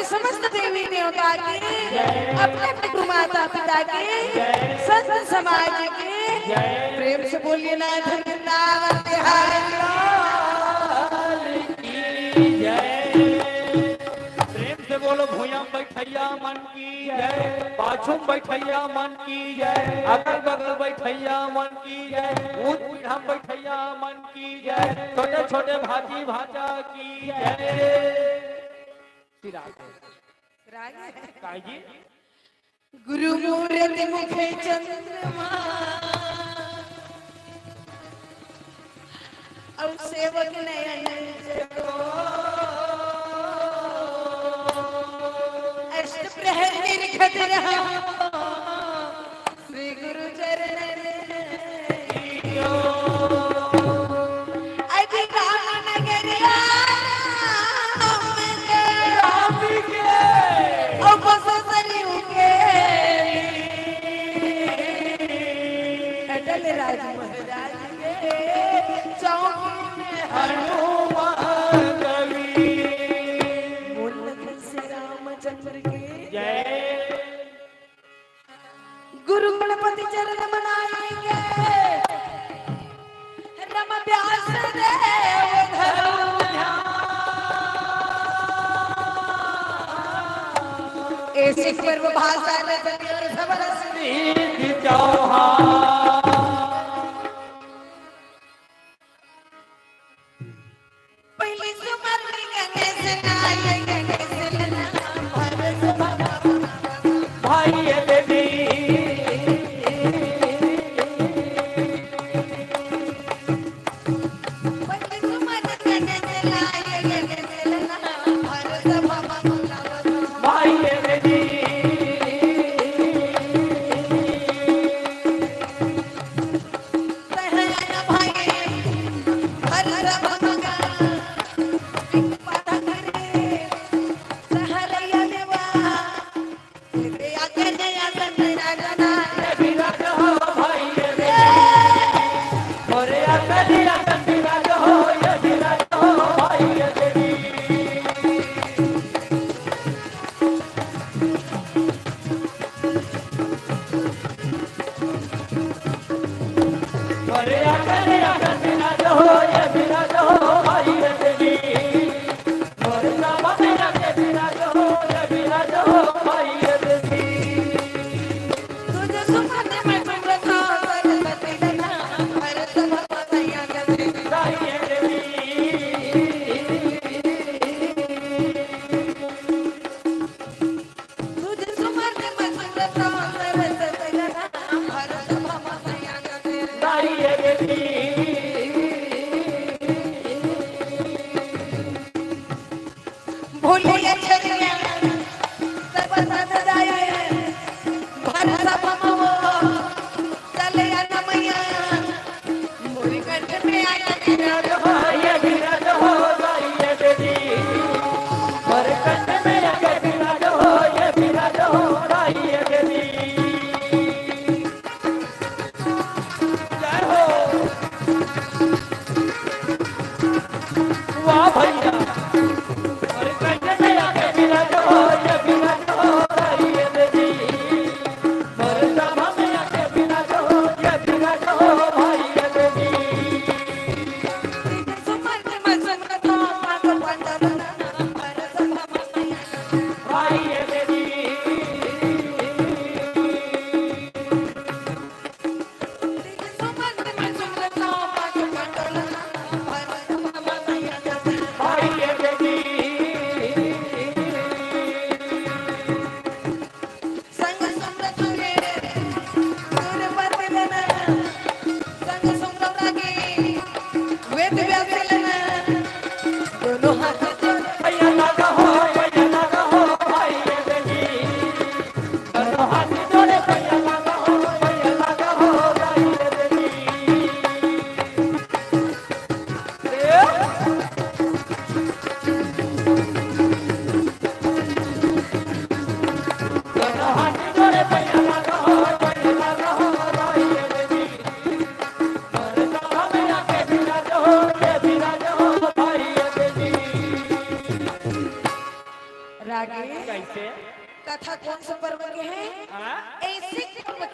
समस्त देवी देवता की, अपने अपने गुरु माता पिता की, संत समाज की, प्रेम से बोलिए ना वृंदावन बिहारी की जय। प्रेम से बोलो भूया बैठैया मन की जय, पाछू बैठैया मन की जय, अगल बगल बैठैया मन की जय, ऊंच पीढ़ा बैठैया मन की जय, छोटे छोटे भाजी भाजा की जय। गुरु मूर्ति मुखे चंद्रमा और सेवक नयन अष्ट प्रहर निरखत रहा श्री गुरु चरण राज महाराज के चौक में हनुमान कवि बोल से रामचंद्र की जय। गुरु गणपति चरण मनाएंगे रम व्यास देव धरो ऐसे पर्व भाषा में चौहान भारत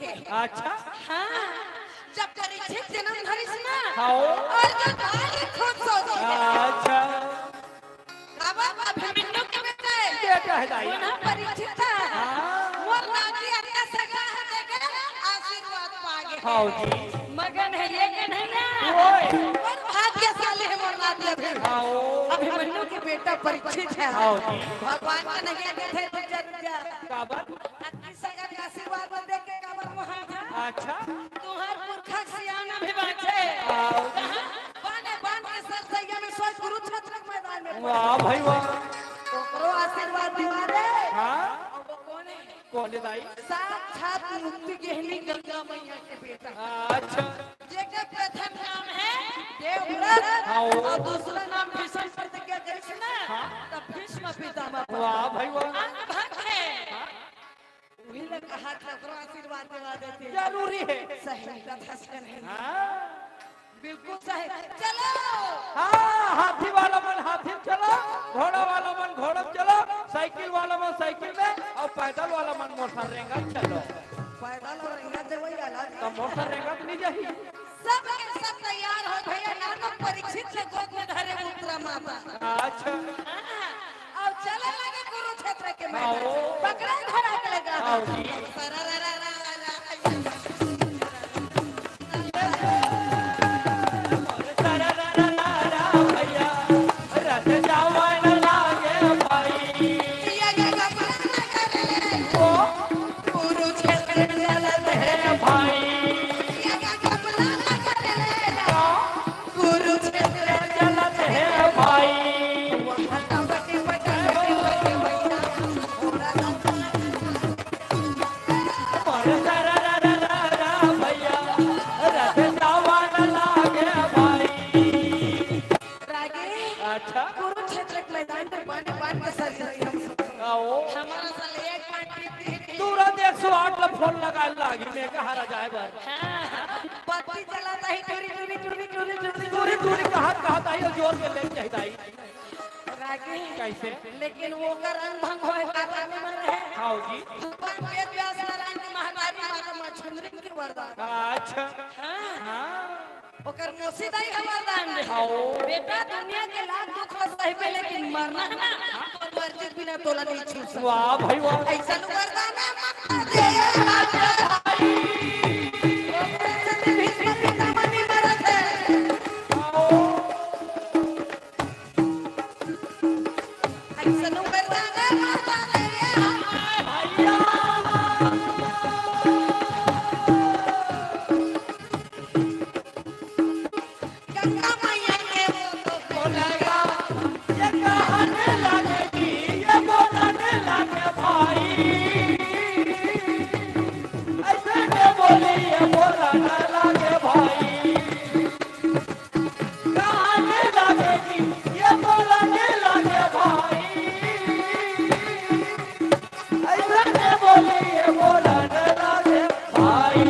के। अच्छा हाँ, जब परीक्षित जन्म धरिस ना हाँ और जो भारी खुद सोची है। अच्छा अब अभिमन्यु के बेटा है। बेटा है दाई पुनः परीक्षित है। हाँ। मोर नाती अपना सगा है देखे आशीर्वाद पागे। हाँ जी मगन है ये कन्हैया। ओए और भाग्यशाली है मोर नाती हाँ अभिमन्यु के बेटा परीक्षित है। हाँ जी भगवान का नहीं देखे तो जरूर काबर अपनी सगा के आशीर्वाद दे के काबर वहां था। अच्छा तुम्हार पुरखा सियाना भी बाछे। हाँ बाने बान के सर सैया में सोच कुरुक्षेत्र के मैदान में वाह भाई वाह ओकरो आशीर्वाद दिवा दे। हाँ अब वो कौन है? कौन है दाई साक्षात मुक्ति गहनी गंगा मैया के बेटा। अच्छा जेके प्रथम नाम है देवव्रत हाँ। और दूसरा नाम भीष्म प्रतिज्ञा कृष्ण तब भीष्म पितामह। वाह भाई वाह भक्त है। वही लोग कहा था ओकरो आशीर्वाद दिवा देते। जरूरी है सही कथा सुन है। हाँ बिल्कुल सही। चलो हाँ हाथी वाला मन हाथी में चलो घोड़ा वाला मन घोड़ा में चलो साइकिल वाला मन साइकिल में और पैदल वाला मन मोटरसाइकिल में चलो पैदल और इंगा देवई अलग। तो मोटरसाइकिल में नहीं जाही सब के सब तैयार हो भैया नानक परीक्षित से गोद में धरे पुत्र माता। अच्छा अब चले लगे कुरुक्षेत्र के मैदान। आओ। पकड़ा धरा के लगा। आओ जी। भैया रथ जावन लागे भाई ये गंगा पुराना करे। ओ कुरुक्षेत्र चलत है भाई ये गंगा पुराना करे। कुरुक्षेत्र चलत है भाई बटे बटे बटे भैया थोड़ा भैया रथ जावन लागे भाई रागे अच्छा कुरुक्षेत्र के मैदान में बांध बांध के सर आओ हमारा साल एक पार्टी तुरंत 108 ला फोन लगा लागी मैं कहा हारा जाए बर पत्ती चलाता ही टूरी टूरी टूरी टूरी टूरी दूरी दूरी कहा ताई और जोर के ले चाहिए ताई रागे कैसे लेकिन वो का रंग भंग होए काटा में मर रहे। हाँ जी भगवान वेद व्यास नारायण की महामारी माता मछुंदरी की वरदान। अच्छा हाँ हाँ ओकर मोसीदा ही वरदान दे। आओ बेटा दुनिया के लाख दुख सही पे लेकिन मरना है ना तो मर्जी बिना तोला नहीं छू सकता। वाह भाई वाह ऐसा वरदान है माता दे भाई भीष्म पितामह नहीं मरत है। ऐसा वरदान है माता दे गंगा मैया के वो तो बोलेगा ये कहने लगेगी ये बोलने लगे भाई ऐसे में बोली ये बोलने लगे भाई कहने लगेगी ये बोलने लगे भाई ऐसे में बोली ये बोलने लगे भाई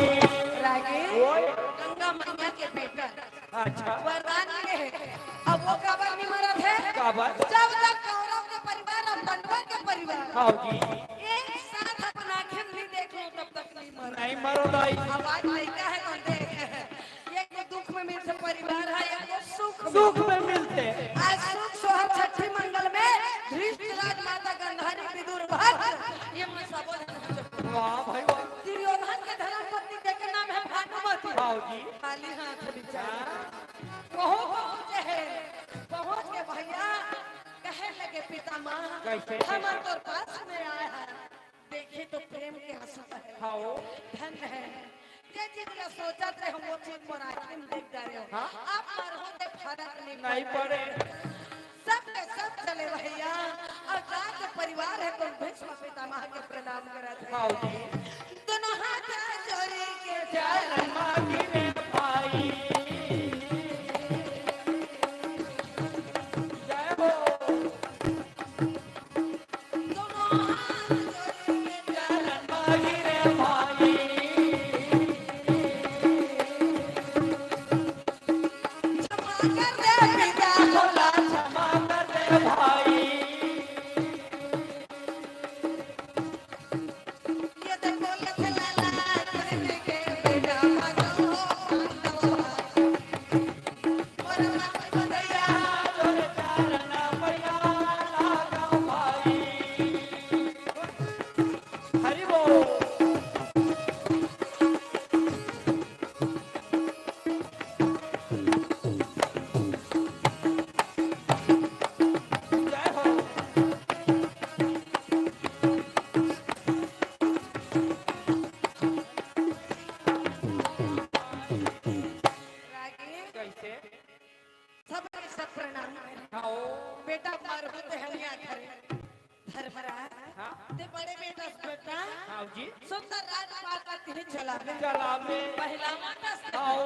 रागे ओए गंगा मैया के बेटा अच्छा वरदान ये है। अब वो कबर नहीं मरत है काबर जब तक कौरव के परिवार और पांडव के परिवार हाँ जी एक साथ अपना आंखें नहीं देख लो तब तक नहीं मर। नहीं मरो दाई अब आज लड़का है कौन देख ये के दुख में मिलते परिवार है या ये सुख में। सुख में मिलते आज सुख सोहर छठी मंगल में धृतराज माता गंधारी विदुर भक्त ये मैं सब वाह भाई वाह दुर्योधन के धर्मपत्नी के नाम है भानुमति। हाँ जी खाली हाथ बिचारा पहुंच है पहुंच के भैया कहे लगे पितामह कैसे? हम तो पास में आया है देखे तो प्रेम के आंसू बहे। हाँ धन है ये चीज का सोचा थे हम वो चीज पर आखिर में देख जा रहे हो। हाँ? आप पर होते फर्क नहीं पड़े सब के सब चले भैया और जाके परिवार है तो भीष्म पितामह के प्रणाम करत हाँ है जी दोनों हाथ जोड़ी के चरण मांगी रे भाई जय हो दोनों हाथ जोड़ी के चरण मांगी रे भाई क्षमा कर दे पिता बोला क्षमा कर दे भाई ये देखो लखला के चलावे चलावे पहला माता से आओ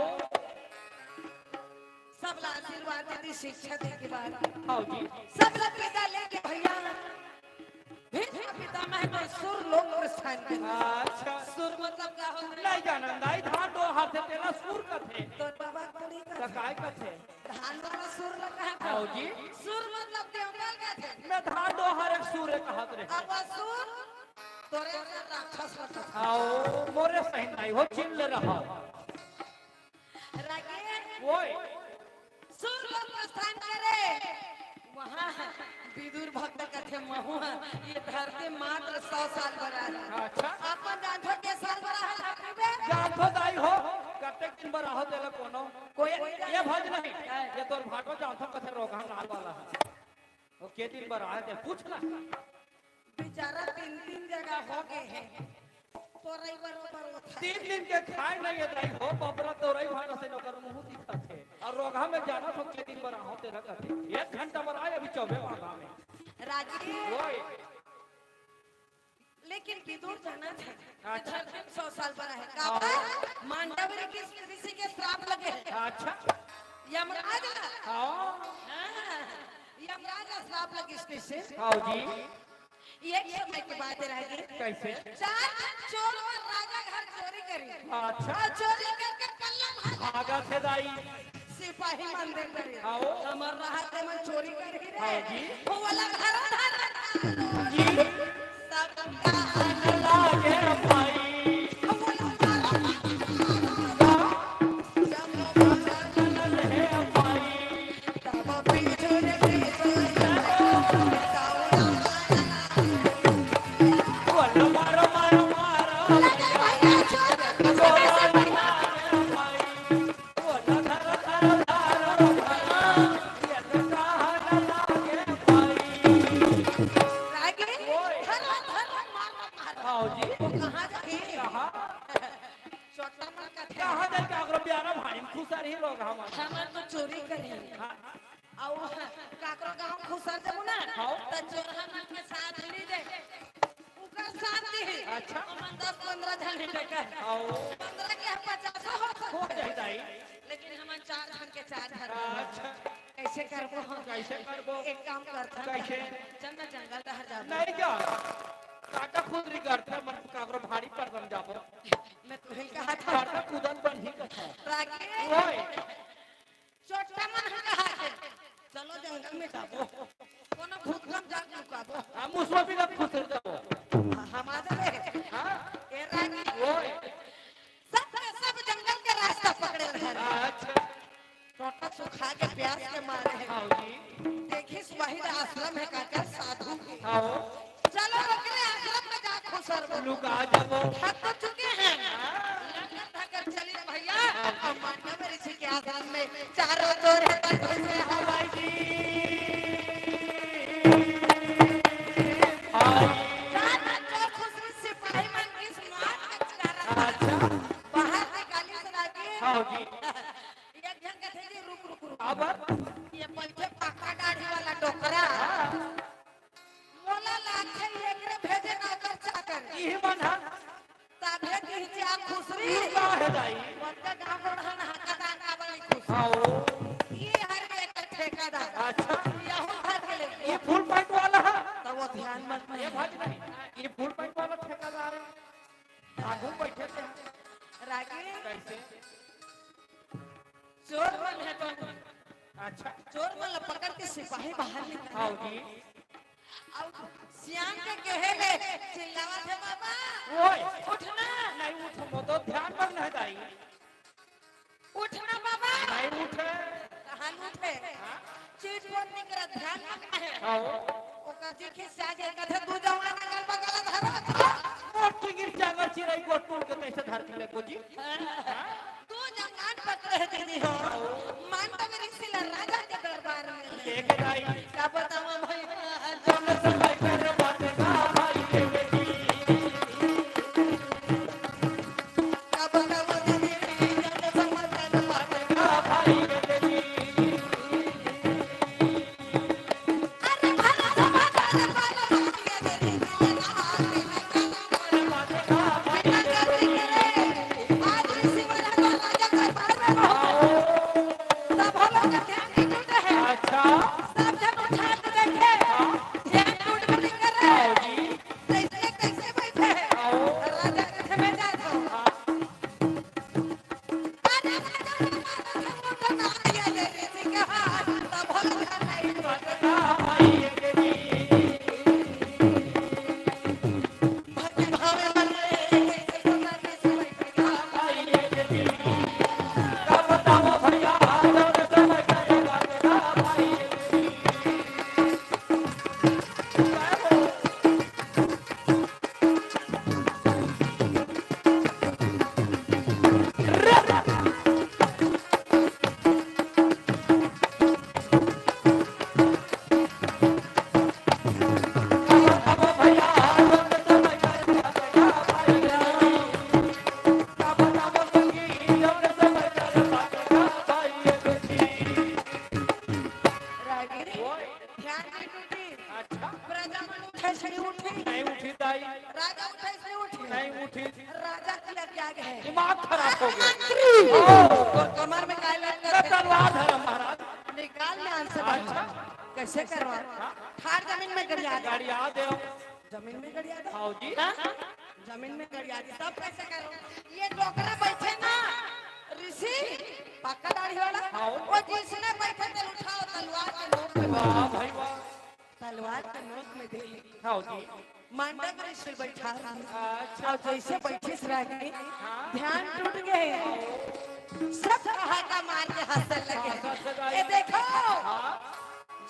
सब ला आशीर्वाद दी शिक्षा दे के बाद आओ जी सब लोग विदा लेके भैया फिर पिता मह को सुर लोक प्रस्थान कर अच्छा सुर मतलब क्या होता है नहीं जानन दाई धान दो हाथ तेरा सुर कथे तो बाबा कोड़ी तो का काय कथे धान वाला सुर लगा है आओ जी सुर मतलब देवकाल का थे मैं धान दो हर एक सुर कहत रहे अब सुर तोरे से राक्षस होता आओ मोरे सही नहीं हो चिल्ल रहा रागे ओए सुर लोक प्रस्थान करे वहाँ विदुर भक्त कथे महुआ ये धरती मात्र 100 साल बड़ा है अच्छा अपन जानथो के साल बड़ा है आपने जान तो दाई हो कतेक दिन बर आहो तेला कोनो कोई ये भज नहीं ये तोर भाटो जान तो कथे रोगा नाल वाला है वो के दिन बर आए ते पूछ ना बेचारा 3 जगह हो गए हैं तो रही बरोबर वो था 3 दिन के खाए नहीं ये दाई हो बबरा तो रही भाटो से नकर मुंह दिखत है और रोगा में जाना तो के दिन बर आहो तेरा कथे 1 घंटा बर आए अभी 24 वागा में राजी ओए लेकिन विदुर जाना था धरती 100 साल बड़ा है का मांडव ऋषि के श्राप लगे हैं अच्छा यमराज आओ यमराज का श्राप लगे इसके से आओ जी ये समय की बात रहेगी कैसे 4 चोर और राजा घर चोरी करी अच्छा और चोरी करके कल्ला भागा थे दाई सिपाही मंदिर करे आओ हमर राहत में चोरी करी आओ रे जी वो वाला घर धर जी सब का लागे भाई हमार तो चोरी करी और काकरो गांव खुसर देबो ना त चोरहा मन के साथ ली दे उनका साथ दी अच्छा हम 10-15 जन लेकर आओ 15 के 50 हो जाई दाई लेकिन हम 4 जन के 4 घर अच्छा कैसे करबो हम कैसे करबो एक काम करता कैसे चंदा जंगल दहर जा नहीं जा काटा खुदरी करते मन काकरो भारी पर बन जाबो मैं तुहे कहा था काटा कूदन बन ही कथा रागे ओए छोटा मन कहा है चलो जंगल में जाबो कोनो भूत कम जा लुकाबो हम उसमें भी ना खुसर जाबो हमारे हां ए रागे ओए सब जंगल के रास्ता पकड़े रहे अच्छा छोटा सुखा के प्यास के मारे हैं आओ जी देखिस वही आश्रम है काका साधु आओ चलो रोकले आश्रम में जा खुसर लुका जाबो थक तो चुके हैं लगन थकर चलिए भैया अब मानव ऋषि के आश्रम में चारों ओर है से हवाई जी जाना जो खुसर सिपाही मन की सुनात कर अच्छा बाहर निकाली सुना के आओ जी एक जन कहते जी रुक अब ये पंचे पक्का दाढ़ी वाला डोकरा मोला लाखे एकरे भेजे ना कर चाकर यही मन है ताबे की जा खुसरी का है दाई वंदा गांव बढ़न हका दाना बड़ी खुश आओ ये हर एक ठेकेदार अच्छा यहू भर के ले ये फुल पैंट वाला है तो वो ध्यान मत ये भज नहीं ये फुल पैंट वाला ठेकेदार है आगू बैठे थे रागे कैसे चोर बन है तो अच्छा चोर मन पकड़ के सिपाही बाहर निकाल आओ जी और सियान के कहेले चिल्लावा थे बाबा ओए उठना नहीं उठ मो तो ध्यान पर नहीं दाई उठना बाबा नहीं उठे कहां उठे चीज पर निकरा ध्यान मत है आओ ओका जी खिस्सा जे कथे दू जवान अगल बगल धरा मोटी गिर जागर चिरई को टूट के कैसे धरती ले को जी तू जंगाट पकड़े दीदी हो मान तो मेरी सिला राजा के दरबार में लेके दाई क्या बताऊं भाई जन समय कर बात का भाई के बेटी क्या बताऊं दीदी जन समझ कर बात का भाई के बेटी अरे भला समाचार वाला बात ये दीदी ना बात का भाई के बेटी दिमाग खराब हो गया मंत्री तो कमर में काय लग तलवार है महाराज निकाल में आंसर अच्छा कैसे करवा ठार जमीन में गड़िया दे गाड़ी आ दे जमीन में गड़िया दे हाँ जी जमीन में गड़िया दे तब कैसे करो ये डोकरा बैठे ना ऋषि पक्का दाढ़ी वाला वो जिसने बैठे थे उठाओ तलवार के नोक में वाह भाई वाह तलवार के नोक में दे हाँ जी मंडप ऋषि बैठा अच्छा और जैसे बैठे रागी ध्यान टूट गए सब कहाका मार के हंसने लगे ये देखो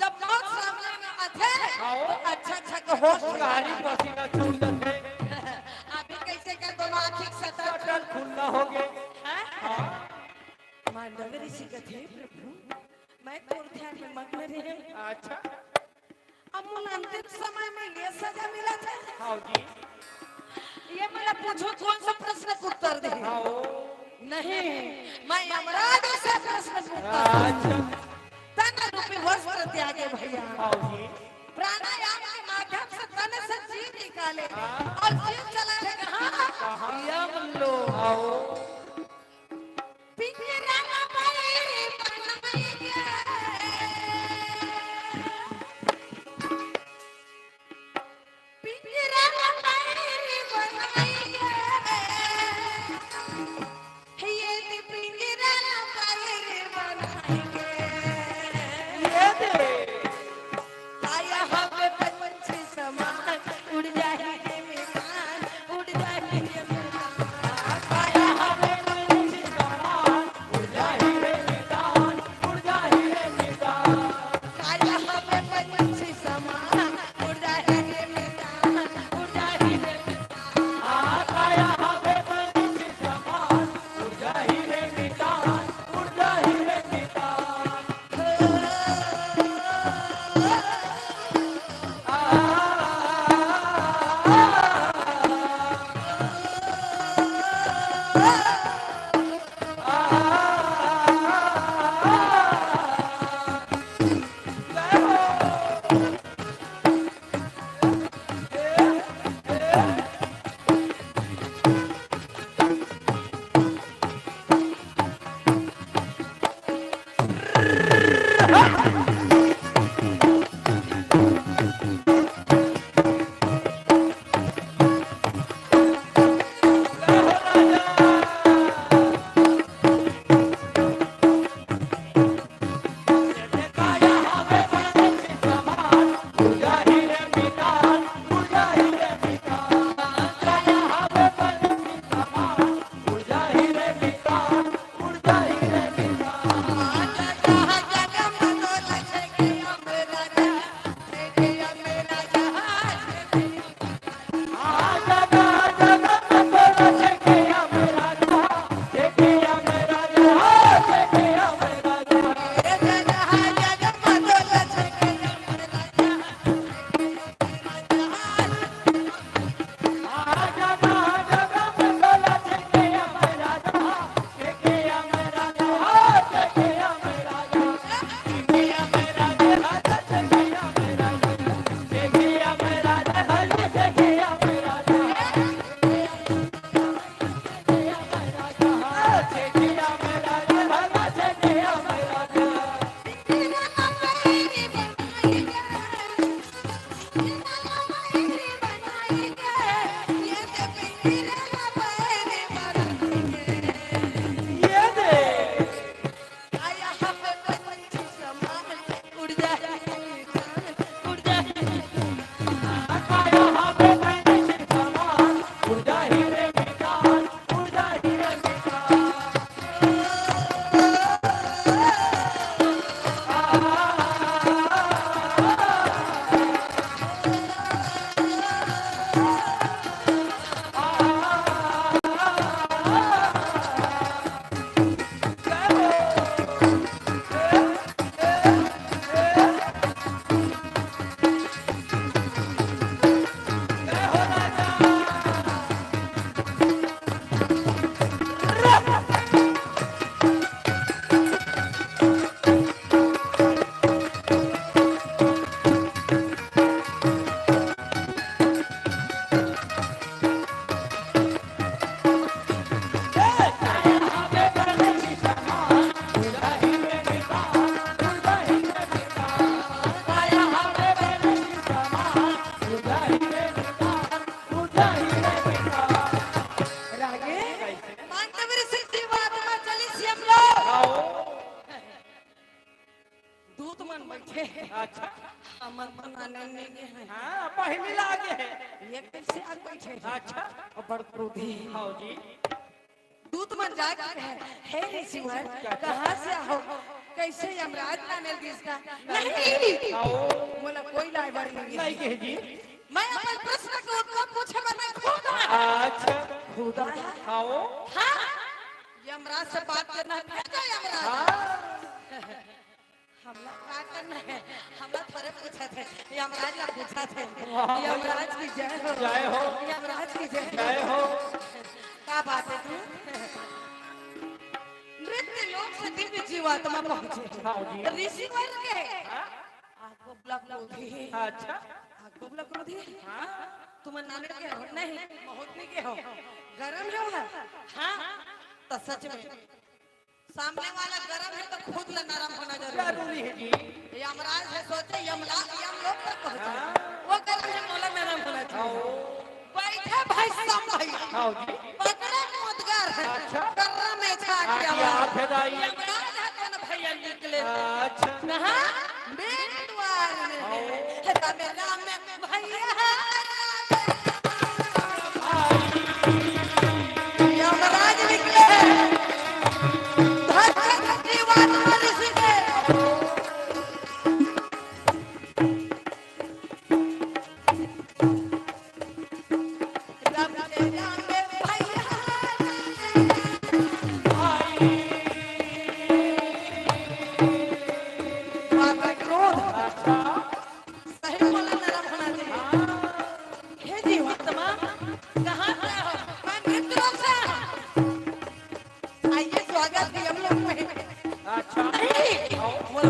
जब लोग सामने में आते तो अच्छा अच्छा को होश गाड़ी पसीना छूट जाते अभी कैसे कर दोनों आँखी सतर शटर खुला हो गया मांडव ऋषि कथे प्रभु मैं तो ध्यान में मग्न रहे अच्छा अब मुन अंतिम समय में ये सजा मिला था हाँ जी ये मला पूछो कौन सा प्रश्न का उत्तर दे हाँ नहीं मैं यमराज से प्रश्न पूछता अच्छा तन रूपी वस्त्र त्यागे भैया हाँ जी प्राणायाम के माध्यम से तन से जीव निकाले और जीव चला है कहाँ यम लो आओ पिंजरा में पड़े बनमैया पिंजरा में पड़े बनमैया ये पिंजरा में पड़े बनमैया ये दे आया हमें पंछी समान उड़ जाए मेहमान उड़ जाए मेहमान आया बैठे अच्छा अमन बनाने नहीं है हाँ पहली लागे है ये कैसे आ बैठे अच्छा और बड़ क्रोधी हाँ जी दूत मन जाके हे ऋषिवर कहाँ से हो कैसे यमराज लाने दिसका नहीं आओ बोला कोई लाई बड़ी नहीं नहीं के जी मैं अपन प्रश्न का उत्तर पूछे बना खुदा अच्छा खुदा आओ हाँ यमराज से बात करना भेजा यमराज हाँ हमला क्या करना है हमला थोड़े पूछा थे यमराज ने पूछा थे यमराज की जय हो जय हो यमराज की जय हो क्या बात है तू नृत्य लोक से दिव्य जीवात्मा पहुंचे हाँ जी ऋषि वर्ग के आपको ब्लॉक क्रोधी अच्छा आपको ब्लॉक क्रोधी तुम नाने के हो नहीं महोत्नी के हो गरम हो हाँ तो सच में सामने वाला गरम है तो खुद ल नरम होना जरूरी है जी यमराज है सोचे यमराज यमलोक तक पहुंचे वो गरम है मोला नरम होना चाहिए बैठे भाई सब भाई हाँ जी पकड़े मुदगर अच्छा कर्रा में छा के आप दाई यमराज है कौन भैया निकले अच्छा कहां मेरे द्वार में तबे राम में भैया यमराज निकले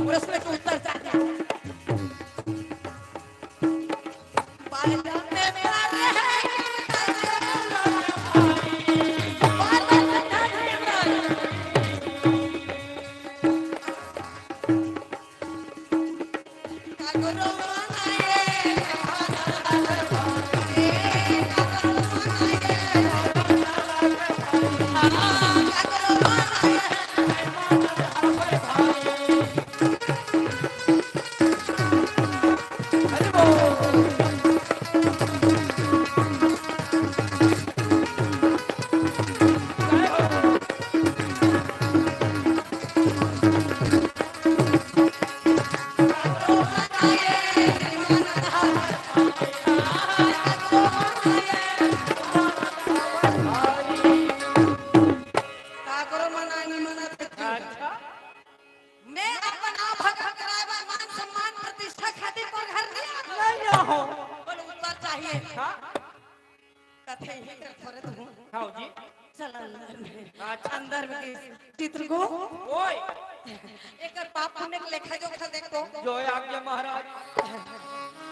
प्रश्न का उत्तर चाहिए अंदर में चित्र को ओए एक पाप पुण्य के लेखा जोखा देखो जो है आज्ञा महाराज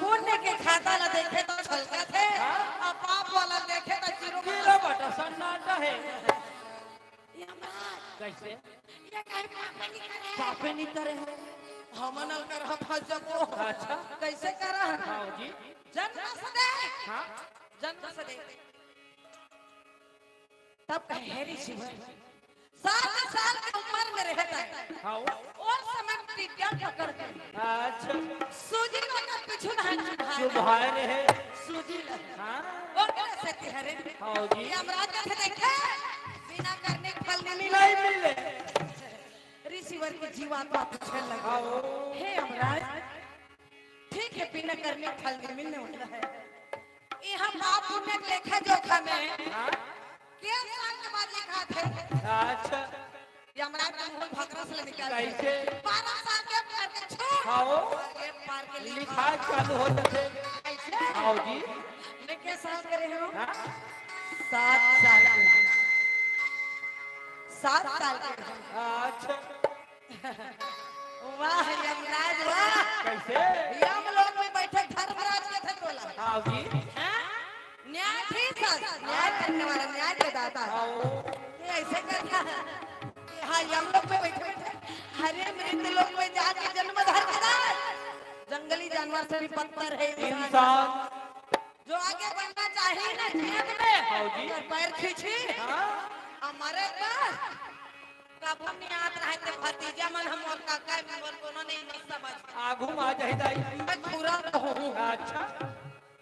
पुण्य के खाता ला देखे तो छलका थे और पाप वाला देखे तो जीरो किलो बटा सन्नाटा है कैसे ये कहीं पापे नहीं करे हो हमन कर हम फंस जाबो अच्छा कैसे करा हाँ जी जन्म से दे हाँ जन्म से दे तब कहे ऋषि 7 साल की उम्र में रहता है हाँ और समय टिड्डियां पकड़ के अच्छा सूजी का पीछू धान सुभान है सूजी हाँ और कैसे तिहरे हाँ जी यमराज के देखे बिना करने के फल नहीं नहीं मिले ऋषिवर की जीवात्मा पूछने लगा हे यमराज ठीक है बिना करने के फल नहीं मिलने वाला है यहाँ पाप पुण्य के लेखा जोखा में हाँ क्या साल के बाद लिखा थे अच्छा यमराज का मुंह भकरा से निकाल कैसे 12 साल के पार के छो हाँ ये पार के लिखा चालू हो जाते ऐसे हाँ जी लेके साल करे हो हाँ 7 साल के 7 साल के अच्छा वाह यमराज वाह कैसे यमलोक में बैठे धर्मराज के थे बोला हाँ जी न्यायाधीश न्याय करने वाला न्याय के दाता ये ऐसे करता हाँ यमलोक में बैठे बैठे हरे मृत लोक में जाके जन्म धर्मदार जंगली जानवर से भी पत्थर है इंसान जो आगे बढ़ना चाहिए ना जीवन में हाँ जी पैर खींची हाँ हमारे पास अब हम नहीं आत रहे थे भतीजा मन हम और काका मन कोनो नहीं न समझ आगू में आ जाए दाई। मैं खुरल रहूं अच्छा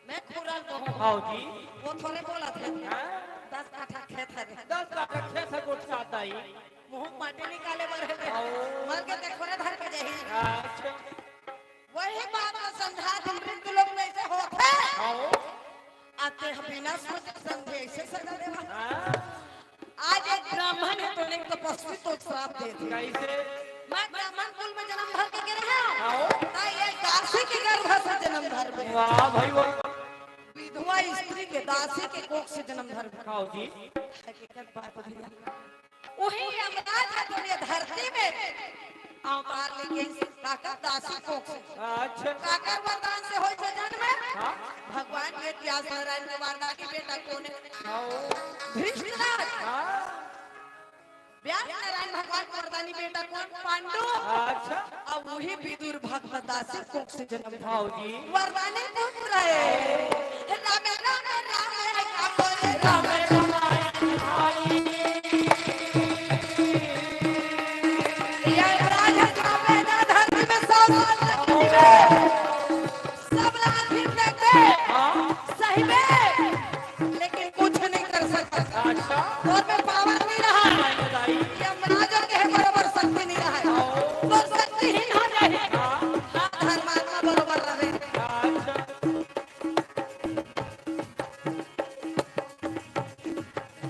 मैं खुरल रहूं आओ जी। वो थोड़े बोला थे हाँ? 10 काठा खेत है 10 लाख अच्छे से कुछ आता ही। मुंह माटी निकाले बर है मर के देखो रे धर के जाही अच्छा वही बात को समझा तुम मृत्यु लोग में से होते आओ आते हैं बिना सोचे समझे ऐसे सजा देवा हाँ? आज एक ब्राह्मण है तो एक तपस्वी तो श्राप दे दी कैसे मैं ब्राह्मण कुल में जन्म धर के गिरे हैं आओ ना ये दासी के गर्भ से जन्म धर में वाह भाई वाह। विधवा स्त्री के दासी के कोख से जन्म धर में आओ जी। हकीकत बात भैया वही यमराज है तो ये धरती में अवतार लेके काका दासी कोख से अच्छा काका वरदान से होय छे जन्म हाँ? भगवान के व्यास नारायण के वरदान की बेटा कोने आओ धृष्टराज हाँ? व्यास नारायण भगवान के वरदानी बेटा कौन पांडु अच्छा अब वही विदुर भगवत दासी कोख से जन्म आओ जी। वरदानी पुत्र है राम राम राम बोले राम या राजा जावे ना धरती में सब लाठी फेंकते हाँ? सही में लेकिन कुछ नहीं कर सकता अच्छा और में पावर नहीं रहा दाई। यमराज के बराबर शक्ति नहीं रहा तो शक्तिहीन हो जाए हाँ? धर्मात्मा बराबर रहे अच्छा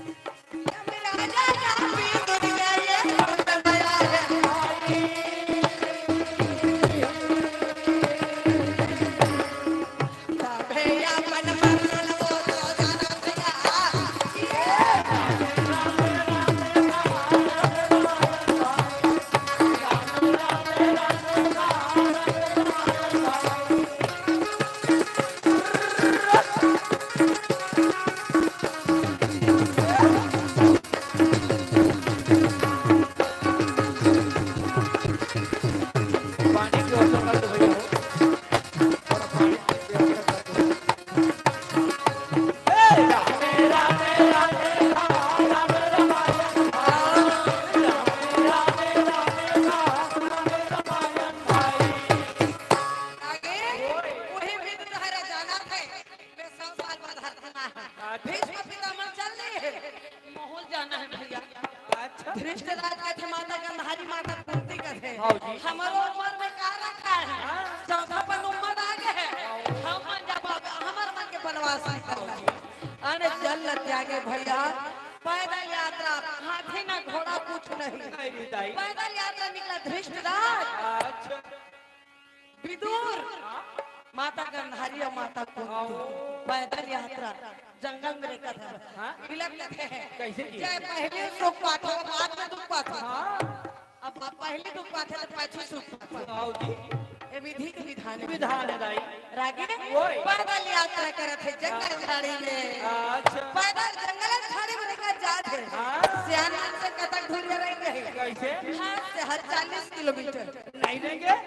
यमराजा का भी दुनिया ये बया है भैया मन मन वो तो जाना भैया पानी की व्यवस्था कर दो भैया थोड़ा पानी की व्यवस्था कर दो। ए, रामे रामे रामे राम राम रमायण भाई। रामे रामे रामे राम रामे रमायण भाई। आगे वही विदुर हरे जाना थे वे 100 साल बाद हरना है भीष्म पितामह चल रहे महल जाना है भैया अच्छा धृष्टराज का थे माता गंधारी माता कुंती का थे हाँ जी। हमारो उम्र में का रखा है चौथा पर उम्र आ गए है हम मन जब हमार मन के बनवास निकल अरे जल त्यागे भैया पैदल यात्रा हाथी ना घोड़ा कुछ नहीं नहीं री दाई। पैदल यात्रा निकला धृष्टराज अच्छा विदुर माता गंधारी और माता कुंती पैदल यात्रा जंगल में रहता था हाँ? तिलक लगे हैं कैसे की? जय पहले सुख पाता बाद में दुख पाता हाँ? अब पहले दुख पाता तो पाछू सुख पाता आओ जी। ये विधि के विधान है विधान है दाई। रागी ओए। पैदल यात्रा करे थे जंगल झाड़ी में अच्छा पैदल जंगल झाड़ी में लेकर जाते हाँ? सियान से कतक दूर रहेंगे कैसे हाथ से हर 40 किलोमीटर नहीं देंगे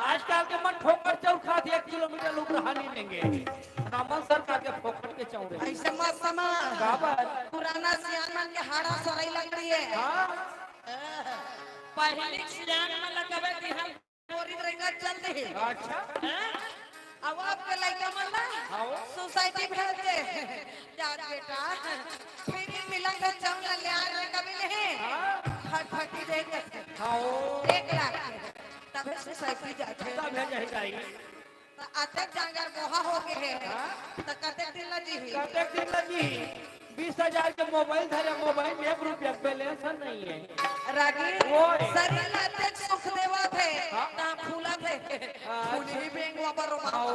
आजकल के मन ठोकर चौखा 1 किलोमीटर लोग रहा नहीं देंगे रामन सरकार के फोकट के चौड़े ऐसे मत समा बराबर। पुराना सियान के हाड़ा सराई लग रही है हाँ? पहले सियान में लगावे कि हम मोरी रंगा चल रही अच्छा अब आपके लड़का मन ना आओ। सोसाइटी भेज दे जा बेटा फिर मिला के चावल ले आ रहे कभी नहीं हाँ? फटफटी देंगे आओ 1 लाख तब सोसाइटी जाते सब है जाई दाई। अतक जांगर मोहा हो गए हैं हाँ? तो कते दिन लगी कते दिन लगी 20,000 के मोबाइल धरे मोबाइल में 1 रुपया बैलेंस नहीं है। रागी ओए। शरीर अत्यंत सुख देवा थे हाँ? ना फूला थे फूल ही बेंग वापर आओ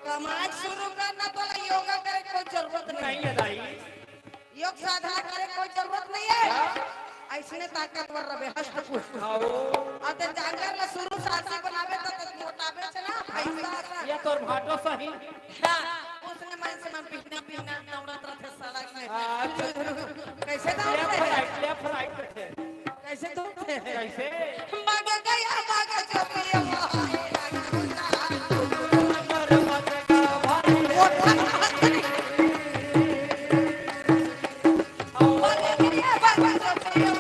कमाज शुरू करना तो योगा करे कोई जरूरत नहीं नहीं है दाई। योग साधना करे कोई जरूरत नहीं है ऐसने ताकतवर रहे हष्ट पुष्ट आओ अते जांगर ला शुरू साथी बनावे तो मोटावे से ना पैसा आता ये तोर भाटो सही। हाँ, उसने मन से मन पीना पीना नवरात्र थे सड़क में अच्छा। कैसे लेफ्ट राइट थे। कैसे दौड़ते कैसे मांगा गया मांगा चपिया नंबर मत का भाई मांगा गया मांगा चपिया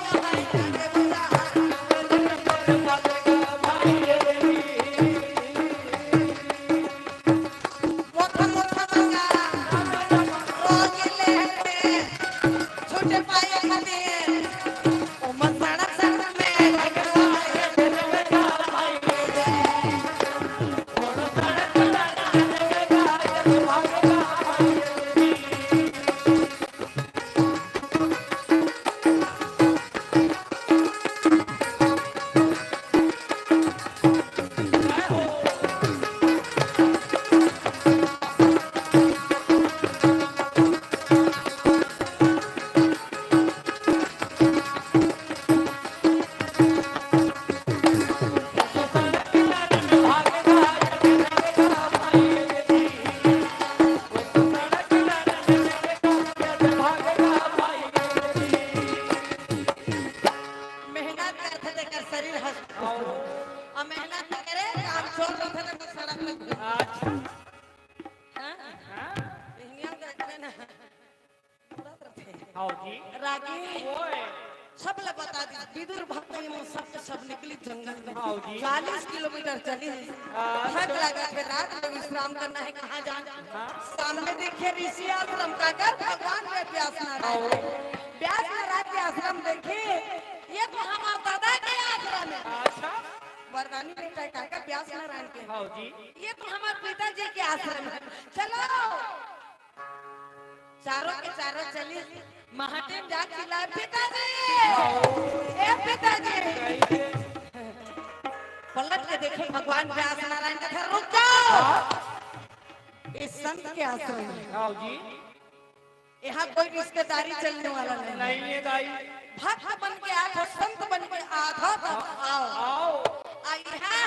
ओए सब लोग बता दी विदुर भक्त में सब निकली जंगल में हाँ जी। 40 किलोमीटर चली थक लगा फिर रात में विश्राम करना है कहाँ जाना सामने देखे ऋषि आश्रम का घर भगवान के व्यास नारायण के आश्रम देखे ये तो हमारे दादा के आश्रम है अच्छा वरदानी बेटा काका व्यास नारायण के हाँ जी ये तो हमारे पिताजी के आश्रम है चलो चारों के चारों चली महादेव जाके लाए पिताजी ए पिताजी पलट के देखे भगवान व्यास नारायण का घर रुक जाओ इस संत के आश्रम में हाँ जी यहाँ कोई रिश्तेदारी चलने वाला नहीं है दाई भक्त बन के आओ संत बन के आधा आओ आओ यहाँ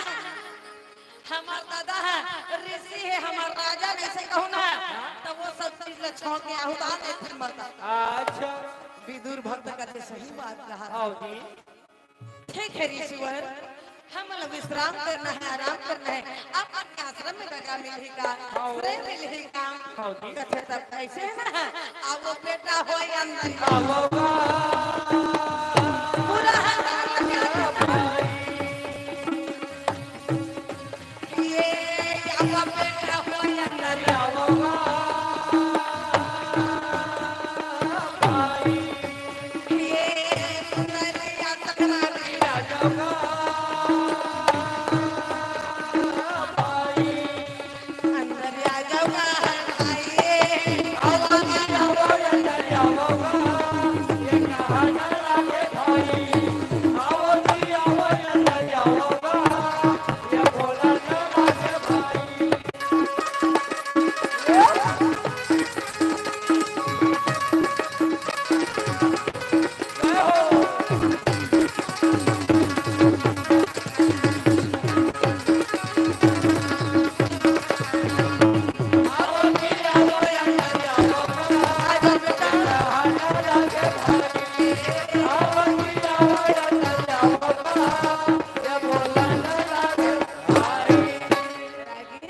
हमार दादा है ऋषि है हमार राजा ऐसे कहो ना तो वो सब चीज छोड़ के आहुदान देते मरता अच्छा विदुर भक्त कहते सही बात कहा हाँ जी ठीक है ऋषिवर हम लोग विश्राम करना है आराम करना है अब अपने आश्रम में जगह मिलेगा प्रेम मिलेगा कहते तब ऐसे है ना अब वो बेटा हो अंदर पूरा ये अब बेटा हो अंदर ये सुंदरिया तकरार अंदर आ जाऊंगा आइए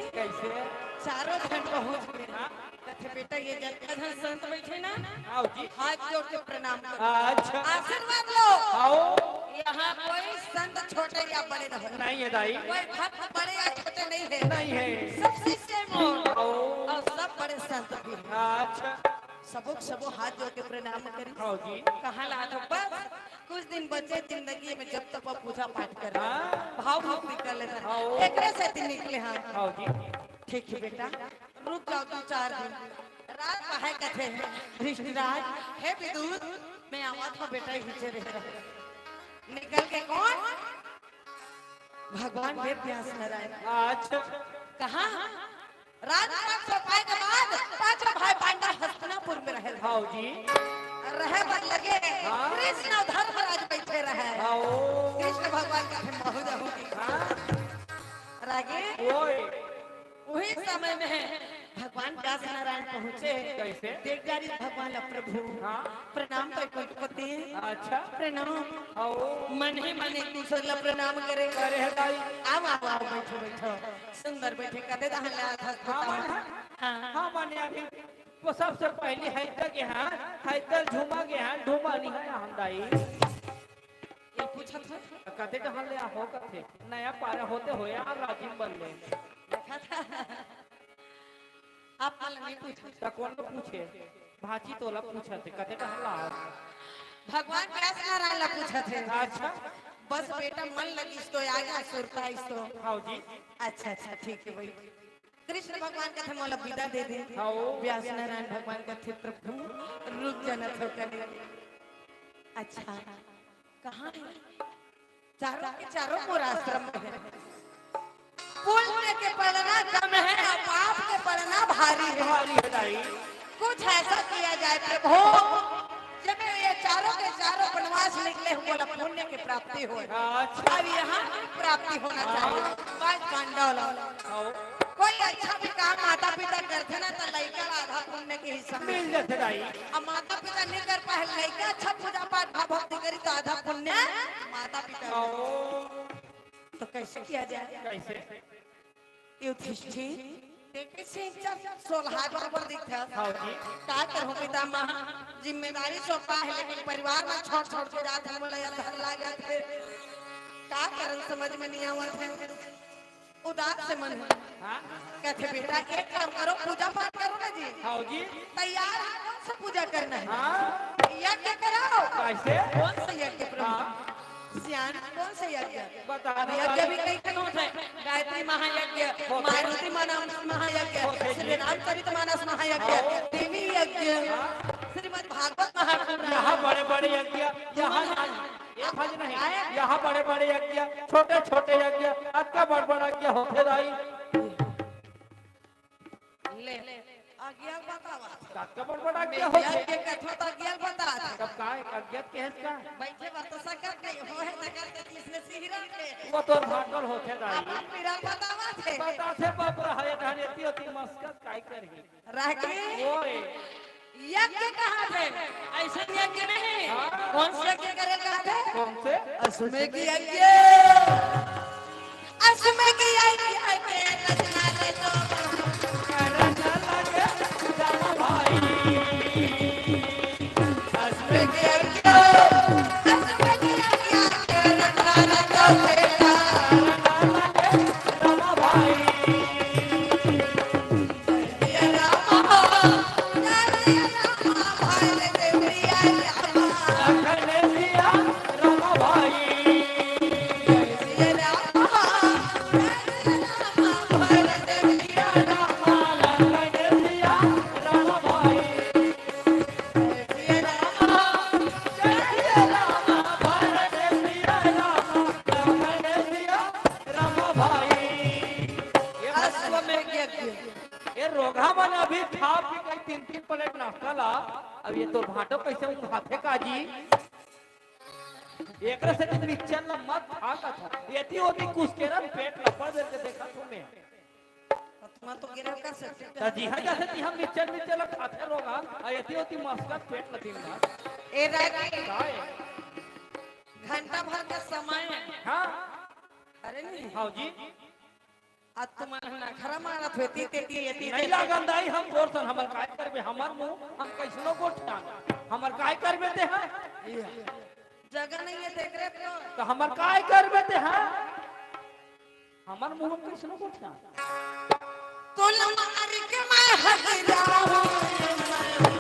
चारों धन पहुंच गए कहते बेटा ये जगह संत बैठे ना हाँ जी हाथ जोड़ के प्रणाम करो अच्छा आशीर्वाद लो आओ यहाँ कोई संत छोटे या बड़े रहे नहीं है दाई कोई भक्त बड़े या छोटे नहीं है नहीं है सब शिष्य मोर आओ और सब बड़े संत भी हैं। अच्छा सबो हाथ जोड़ के प्रणाम करी हाँ जी कहाँ ला दो बस कुछ दिन बचे जिंदगी में जब तक वो पूजा पाठ कर हाँ। भाव भक्ति कर लेना आओ। एक से दिन निकले हाँ हाँ जी ठीक है बेटा रुक जाओ 2-4 दिन रात पढ़ाई कथे ऋषिराज हे विदुर मैं आवा था बेटा पीछे रह रहा निकल के कौन भगवान वेद व्यास नारायण अच्छा कहाँ राजपाट सफाई के बाद पांचों भाई पांडव हस्तिनापुर में रहे हाँ जी रहे पर लगे हाँ। कृष्ण और धर्मराज बैठे रहे आओ कृष्ण भगवान का बहु जाऊंगी रागे ओए वही समय में भगवान व्यास नारायण पहुँचे कैसे? देख जारी भगवान प्रभु हाँ। प्रणाम पति अच्छा प्रणाम आओ मन ही मन एक दूसरे ला प्रणाम करे अरे है दाई आओ आओ आओ बैठो बैठो सुंदर बैठे कदे दहला हाँ हाँ माने अभी वो सबसे पहले हैदर के यहाँ हैदर झूमा के यहाँ ढूमा नहीं है हम दाई ये पूछा था कदे कहाँ ले हो कथे नया पारा होते हो यार राजीव बन ले देखा था आप वाला नहीं पूछा तो कौन को पूछे भाची तोला पूछा थे कदे कहाँ ला भगवान व्यास नारायण ला पूछा थे अच्छा बस बेटा मन लगी तो आया सुरता इसको हाँ जी अच्छा अच्छा ठीक है भाई कृष्ण भगवान का थे मोला विदा दे दे हाँ व्यास नारायण भगवान का थे प्रभु रुक जाना होकर अच्छा कहाँ है चारों के चारों पूरा आश्रम में है पुण्य के पढ़ना कम है और पाप के पढ़ना भारी है हमारी है दाई कुछ ऐसा किया जाए प्रभु जब ये चारों के चारों वनवास निकले हुए बोला पुण्य की प्राप्ति हो अच्छा अब यहाँ प्राप्ति होना चाहिए पांच पांडव आओ कोई अच्छा भी काम माता पिता करते ना तो लड़का आधा पुण्य के हिस्सा मिल जाते दाई अब माता पिता नहीं कर पाए लड़का अच्छा पूजा पाठ भाव भक्ति करी तो आधा पुण्य माता पिता आओ तो कैसे किया जाए कैसे युधिष्ठिर देखे से सोलहा बराबर दिखता हाँ जी का करूं पिता मां जिम्मेदारी सौंपा है लेकिन परिवार में छोड़ छोड़ के जात हम लोग अंदर लागे थे का करन समझ में नहीं आवत है उदास से मन है हाँ कहते बेटा एक काम करो पूजा पाठ करो ना जी हाँ जी तैयार है कौन सा पूजा करना है हाँ यज्ञ कराओ कैसे कौन सा यज्ञ प्रभु हाँ सियान कौन सा यज्ञ बता अब यज्ञ भी कई तरह होते हैं गायत्री महायज्ञ मारुति महायज्ञ श्री रामचरितमानस महायज्ञ देवी यज्ञ श्रीमद् भागवत महापुराण यहाँ बड़े बड़े यज्ञ यहाँ एक हज नहीं यहाँ बड़े बड़े यज्ञ छोटे छोटे यज्ञ अक्का बड़ बड़ा यज्ञ होते दाई ले आज्ञा बतावा अक्का बड़ बड़ा यज्ञ यज्ञ होते कथो तो आज्ञा बता तब का अज्ञात के है का बैठे बात तो सकत नहीं हो है नगर के इसने सिहरा के वो तो भाटल होते दाई अपन पीरा बतावा थे बता से बाप रहा धान एती होती मस्कत काय करही रह के ओए यज्ञ कहाँ थे ऐसे यज्ञ नहीं कौन से यज्ञ करे कहते कौन से अश्वमेघ यज्ञ अश्वमेघ यज्ञ के रचना रे तो करना लगे जाना भाई अश्वमेघ यज्ञ के रचना रे तो बेटा रामा भाई ये रामा जय रामा भाई रे देवरिया रामा अखने दिया रामा भाई ये रामा भाई रे देवरिया रामा अखने दिया रामा भाई ये रामा जय रामा भारत दिया रामा अखने दिया रामा भाई ये अश्वमेघ यज्ञ ये रोगा मन अभी खा पी गई तीन तीन प्लेट नाश्ता ला अब ये तो भाटो कैसे हाथे काजी एक से तो पिक्चर ला मत खा का था येती होती कुछ के रन पेट लपड़ दे के देखा तुम्हें आत्मा तो गिरा कर सकते त जी हां जैसे ती हम पिक्चर ला खाते रोगा आ येती होती मस्का पेट लतीन ना ए रागी काय घंटा भर का समय हां अरे नहीं हां जी आज तुम्हारा ना खरा मारत होती तेती येती नहीं लागन दाई हम गोरसन हमर काय करबे हमर मुंह हम कैसनो गोठान हमर काय करबे ते हैं जगह नहीं है देख रहे तो हमर काय करबे ते हैं हमर मुंह हम कैसनो गोठान तो लमार के मैं हगरा हूं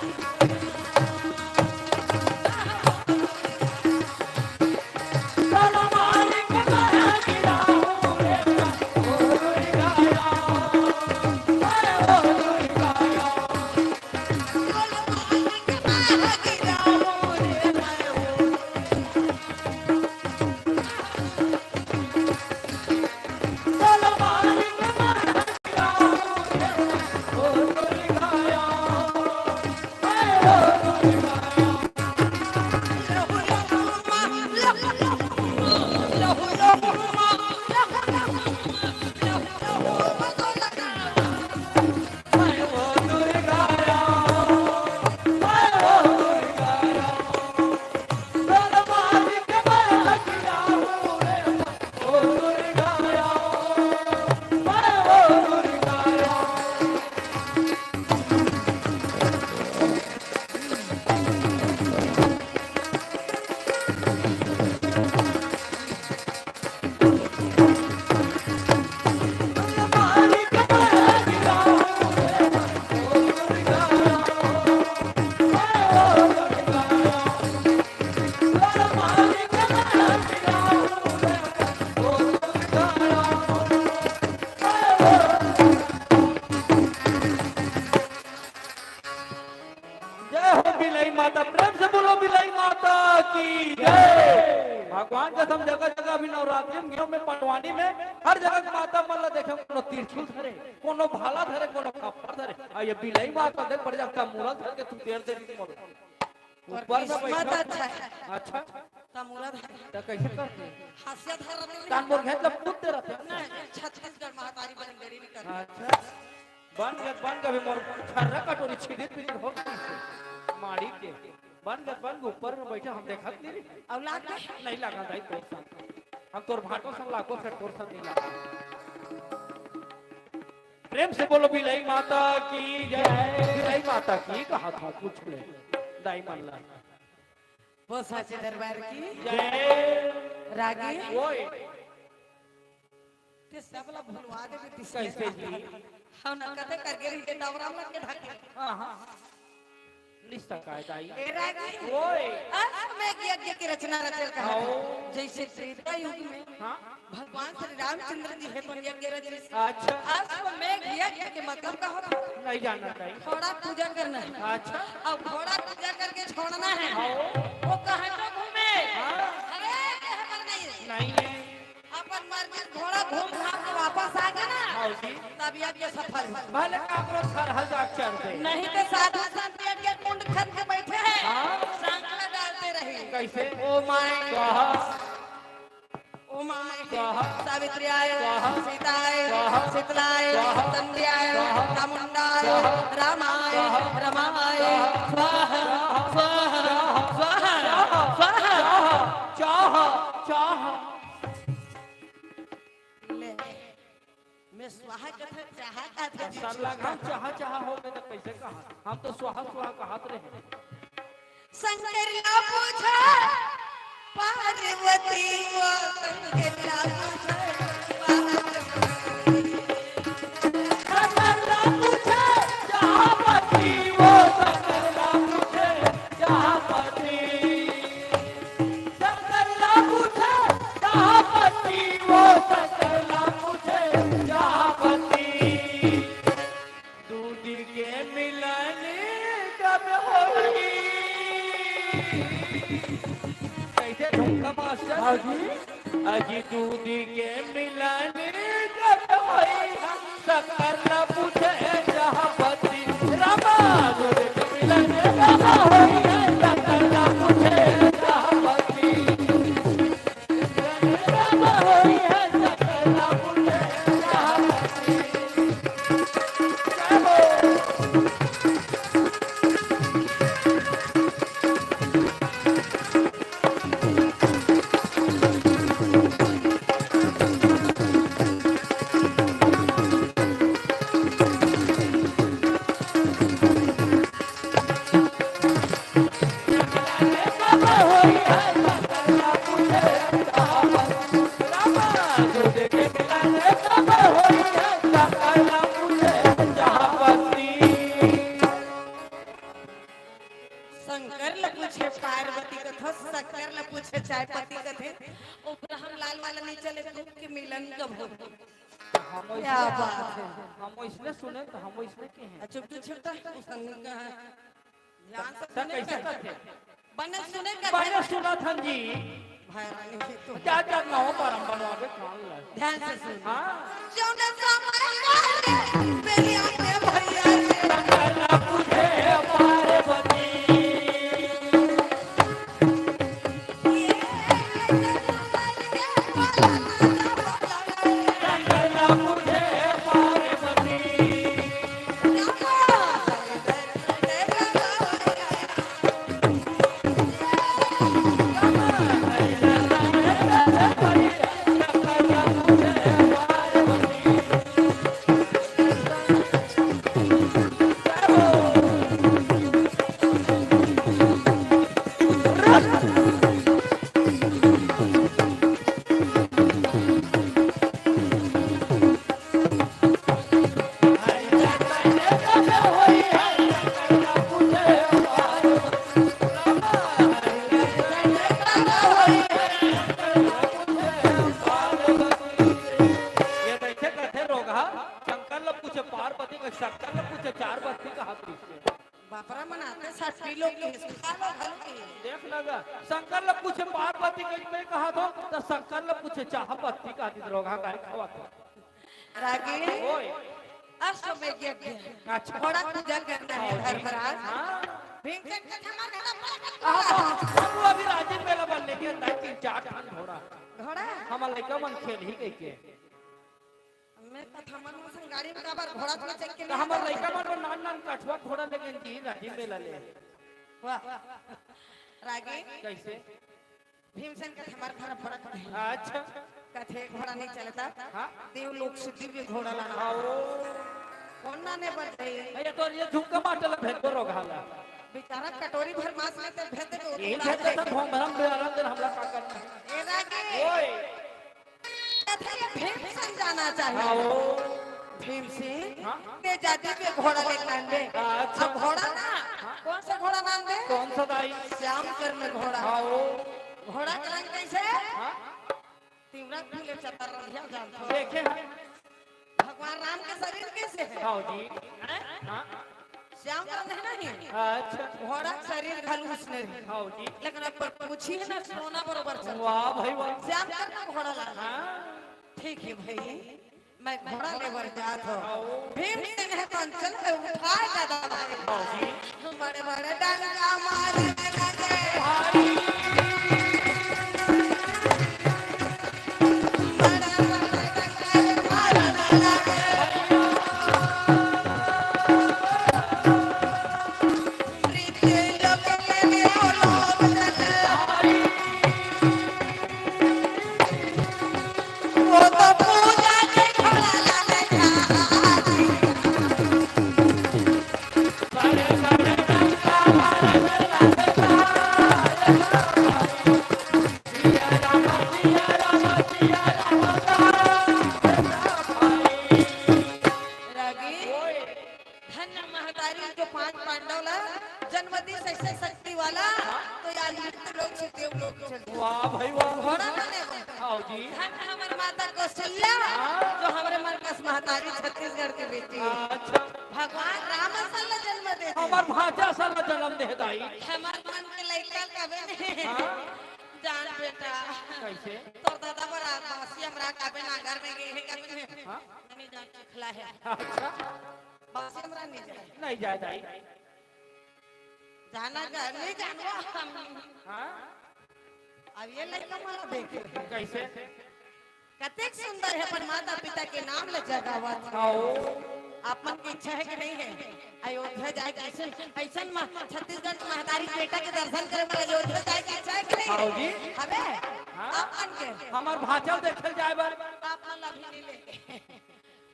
माता प्रेम से बोलो बिलाई माता की जय। भगवान का हम जगह जगह अभी नवरात्रि में में पटवानी में हर जगह माता मन देखे कोनो तिरछुल धरे कोनो भाला धरे कोनो खप्पर धरे आ ये बिलाई माता देख पड़ जाता मूरत धर के तू देर देर मोर ऊपर से बैठा अच्छा है अच्छा तमुरा तो कैसे करते हास्य धर कान मोर घेत ला पूत दे रहते नहीं छत्तीसगढ़ महातारी बन गरीबी कर अच्छा बन के भी मोर छर्रा कटोरी छिड़ी पिड़ी हो गई माड़ी के बन के ऊपर में बैठा हम देखत नहीं औलाद नहीं लगा दाई तोर संग हम तोर भाटो संग लागो फिर तोर संग नहीं लगा प्रेम से बोलो बिलाई माता की जय। बिलाई माता की कहा था पूछ ले दाई मल्ला। वो साचे दरबार की जय। रागी ओए ते सबला भुलवा दे भी कैसे जी? हम न कते कर गिरी के डवरा में के ढके हाँ हाँ निस्ता काय दाई। ए रागी ओए आज मैं यज्ञ की रचना रचल कहा आओ। जैसे त्रेता युग में हाँ भगवान श्री रामचंद्र जी है पर यज्ञ रचने से अच्छा आज तो मैं यज्ञ के मतलब का होता नहीं जानना चाहिए। घोड़ा पूजा करना है। अच्छा अब घोड़ा पूजा करके छोड़ना है आओ। वो कहाँ तो घूमे हाँ अरे खबर नहीं है नहीं है। अपन मर्जी घोड़ा घूम घाम के वापस आ गया ना आओ जी तब यज्ञ सफल हुआ। भले काकरो सर हजार चढ़ दे। नहीं तो साधु संत यज्ञ कुंड खन के बैठे हैं हाँ। सांकला डालते रहे कैसे? ओ माय स्वाहा ओ माय स्वाहा सावित्र्याय स्वाहा सीताय स्वाहा शीतलाय स्वाहा तन्व्याय स्वाहा चामुंडाय स्वाहा रामाय स्वाहा रमाय स्वाहा स्वाहा स्वाहा स्वाहा स्वाहा चाह चाह ले मैं स्वाहा कथा चाहा का था सर लगा चाह चाह हो गए तो कैसे कहा? हम तो स्वाहा स्वाहा कहत रहे। शंकर ना पूछा पार्वती वो शंकर ना पूछा अजी दूध के मिलन जब होई शक्कर न पूछे जहापति रामा दूध के मिलन जब होई शक्कर न पूछे जहापति जब होई शक्कर न पूछे जहापति शंकर ल पूछे पार्वती कथा शक्कर ल पूछे चाय पत्ती कथे ऊपर हम लाल वाला नहीं चले तो के मिलन कब हो क्या बात है हम इसने सुने तो हम इसने के हैं। चुप चुप चुप ध्यान से सर कैसे करते? बने सुने पहले का सुना था जी भाई रानी जी तो क्या क्या गाँव पर हम बनवावे कान ला। ध्यान से सुन हाँ जौने समय मेरी आंखें भैया करना पूछे पार्वती करना पूछे पार्वती ये बैठे कथे रोगा शंकर ल पूछे पार्वती का शंकर ल पूछे चार बत्ती का हाथ पीछे बापरा मनाते 60 लोग के खालो हल्के देख लगा शंकर ल पूछे पार्वती का मैं कहा था तो शंकर ल पूछे चाह बत्ती का हाथ रोगा गाय खवा था रागी ओए अश्वमेध यज्ञ अच्छा घोड़ा पूजा करना है घर पर आज हाँ भीमसेन का हमारा हम अभी राजीव मेला बन लेके तीन चार ठान घोड़ा घोड़ा हमार लड़का मन खेल ही गई के मैं कथा मन में संग गाड़ी में काबर घोड़ा थोड़ा चल के तो हमार लड़का मन नान नान कछुआ घोड़ा लेके जी राजीव मेला ले वाह रागी कैसे भीमसेन का हमारा घोड़ा घोड़ा अच्छा कथे घोड़ा नहीं चलता हाँ देव लोग से दिव्य घोड़ा लाना आओ कोना ने बढ़ई ये तो ये झुमका माटल भेद को रोगाला बेचारा कटोरी भर मांस लेते भेदे में यही उड़ा भेद तो भोम भरम बेआराम दिन हमला का करना ए रागे ओए ये भीम सिंह जाना चाहिए आओ भीम सिंह हाँ? ते जाति पे घोड़ा ले कांडे अच्छा। अब घोड़ा ना कौन सा घोड़ा नाम दे कौन सा दाई श्याम कर में घोड़ा आओ घोड़ा का रंग कैसे हाँ तीव्रा फूले चतर रहिया जानतो देखे हैं भगवान राम के शरीर कैसे है आओ जी हाँ श्याम का नहीं अच्छा घोड़ा का शरीर खलूस ने आओ जी लेकिन अब पूछी है ना सोना बरोबर चल वाह भाई वाह श्याम करना घोड़ा ला हाँ ठीक है भाई मैं घोड़ा लेकर जात हूँ भीम सिंह है कंचन है उठाए दादा आओ जी बड़े बड़े डंगा मारे लगे भाई बड़े बड़े डंगा मारे लगे प्रीति लोग के बोलो बदले वो तो पूजा के खड़ा लगे रागी धन्य महतारी जो 5 पांडव ला जन्मदिन ऐसे शक्ति वाला तो यार तो लोग से देव लोग चलते वाह भाई वाह घोड़ा बने आओ जी धन्य हमारी माता कौशल्या जो हमारे मरकस महतारी छत्तीसगढ़ के बेटी है अच्छा भगवान राम सल जन्म दे हमार भाजा साला जन्म दे दाई हमार मन के लइका कबे ने जान बेटा कैसे तो दादा बड़ा बासी हमरा कबे ना घर में गए कबे ने हाँ नहीं जान खिला है अच्छा बासी हमरा नहीं जाए नहीं जाए दाई जाना का नहीं जानवा हम हाँ अब ये लड़का मारा देखे कैसे कतेक सुंदर है पर माता पिता के नाम ले जगावा आओ आपन की इच्छा है कि नहीं है अयोध्या जाए कैसे ऐसा छत्तीसगढ़ महतारी बेटा के दर्शन करे में अयोध्या जाए की इच्छा है कि नहीं आओ जी हमें हाँ? आपन के हमार भाजा देखल जाए बार आपन अभी नहीं ले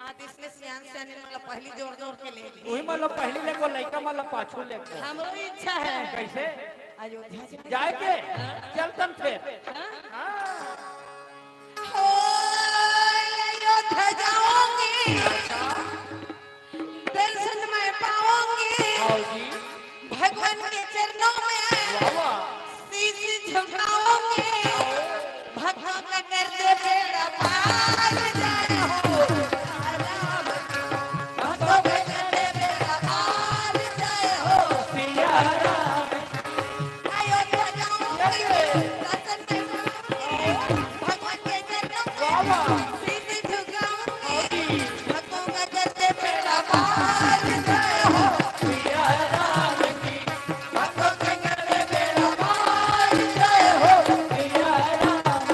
आज इसने सियान सियान मतलब पहली जोर जोर के ले ली वही मतलब पहली ले को लड़का मतलब पाछू ले को हमरो इच्छा है कैसे अयोध्या जाए के चलतन फिर हाँ ओ अयोध्या जाऊंगी दर्शन मैं पाऊंगी आओ जी भगवान के चरणों में वाह वाह शीश झुकाओगे भगवान का करते बेड़ा पार जाए हो भगवान का करते बेड़ा पार जाए हो सिया राम अयोध्या जाऊंगी दर्शन मैं पाऊंगी भगवान के चरणों में शीश झुकाओगे भगवान का करते बेड़ा पार जाए हो सिया राम की भगवान का करते बेड़ा पार जाए हो सिया राम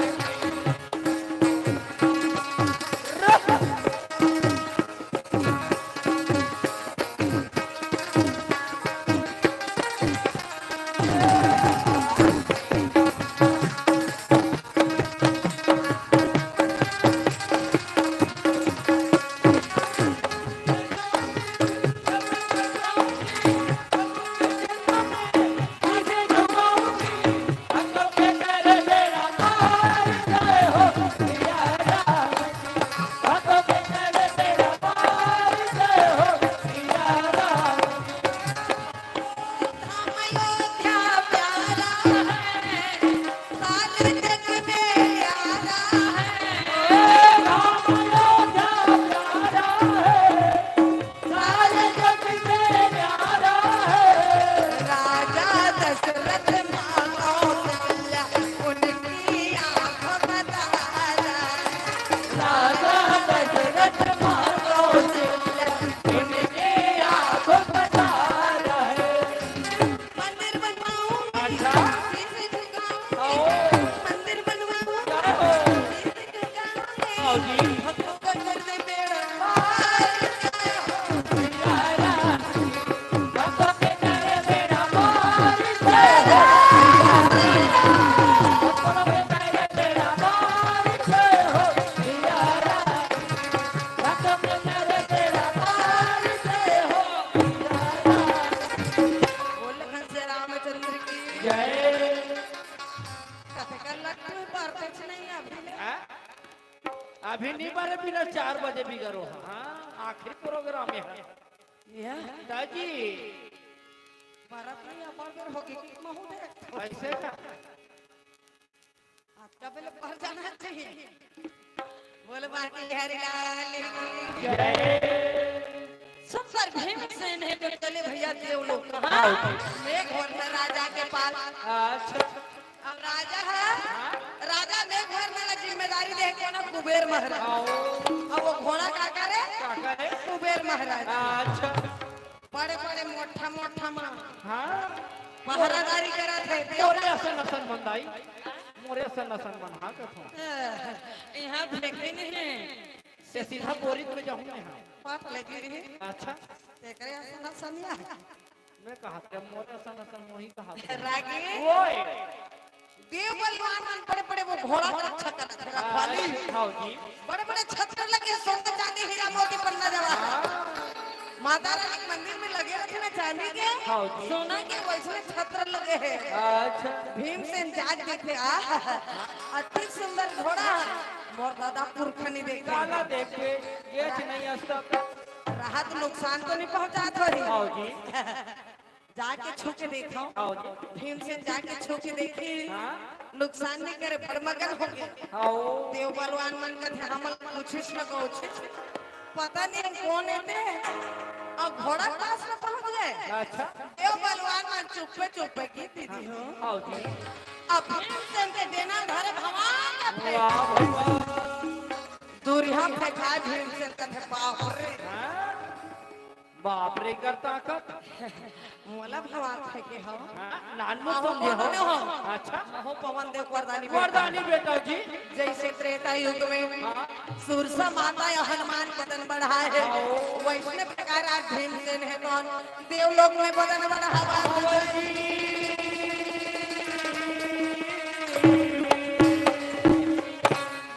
अंगों के तेरे बेड़ा पार जाए हो सिया राम अंगों के तेरे बेड़ा पार जाए हो सिया राम अयोध्या प्यारा है सारे जग में प्यारा है राम अयोध्या प्यारा है सारे जग में प्यारा है राजा दशरथ मानो कल्या उनकी आंखों का तारा राजा दशरथ मानो उनके आंखों का तारा है मंदिर बनवाऊंगी अच्छा शीश झुकाऊंगी आओ मंदिर बनवाऊंगी क्या हो शीश झुकाऊंगी आओ जी भक्तों को करते बेड़ा पार जाए हो सिया राम अंगों के तेरे बेड़ा पार जाए हो अंगों के तेरे बेड़ा पार जाए हो सिया राम अंगों के तेरे बेड़ा पार अभी नहीं बारे बिना 4 बजे भी करो। हाँ आखिरी प्रोग्राम है यह दादी। भारत में अपार होगी महोदय ऐसे का आपका पहले पढ़ जाना चाहिए। बोल बाकी हरि लाल की जय। सुंदर भीमसेन है तो चले भैया देव लोग कहाँ मेघवर्णन राजा के पास। अच्छा अब राजा है राजा मेघवर्णन की जिम्मेदारी दे के ना कुबेर महाराज। अब वो घोड़ा का करे कुबेर महाराज। अच्छा बड़े बड़े मोटा मोटा माँ हाँ पहरादारी करा थे मोरे से नसन बंदाई मोरे से नसन बन। हाँ कथो यहाँ फेंके नहीं है से सीधा बोरी में जाऊँ मैं। हाँ पाप लगी रही। अच्छा देखरे ऐसा समझा मैं कहा था मोरे से नसन मोही कहा था रागी ओए देव बलवान बड़े बड़े वो घोड़ा का अच्छा करता था खाली हाँ जी बड़े बड़े छत्र लगे सोने चांदी हीरा मोती पन्ना जवाहर माता रानी के मंदिर में लगे रखे ना चांदी के सोना के वैसे छत्र लगे हैं। अच्छा भीमसेन जाग देखे अति सुंदर घोड़ा मोर दादा पुरखनी देखे काला देख के ये नहीं अस्ता राहत नुकसान तो नहीं पहुंचा थोड़ी। हाँ जी जाके छू के देखो हाँ जी भीमसेन जाके छू के देखी नुकसान नहीं करे बड़मगन हो गए। हाँ देव बलवान मन का हमल पूछिस न पूछिस पता नहीं कौन है और घोड़ा पास में पहुंच गए। अच्छा देव बलवान मन चुप्पे चुप्पे की दीदी हो हाँ जी अब भीमसेन के देना धरे भगवान थे वाह वाह दूरिया फेंका भीमसेन का थे बाप रे बाप रे कर ताकत मोला भगवान थे के हो नान मत समझे हो। अच्छा हो पवन देव वरदानी वरदानी बेटा जी जैसे त्रेता युग में सुरसा माता या हनुमान बदन बढ़ाए है वैसे प्रकार आज भीमसेन है कौन देवलोक में बदन बढ़ावा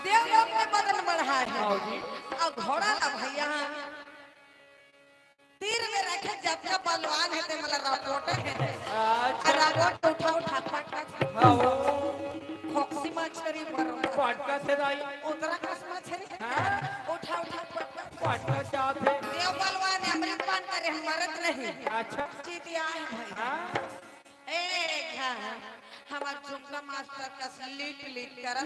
देवलोक में बदन बढ़ाए है और घोड़ा ला भैया तीर में रखे जब जब बलवान है ते मतलब रापोट है अच्छा रापोट उठा उठा फट हाँ खोक्सी मछली पर पटका से दाई उतरा कस मछली उठा उठा फट पटका चाहते देव बलवान है अमृत पान करे हम मरत नहीं। अच्छा चीटिया भाई ए हमार चुपका मास्टर का स्लीप लिख कर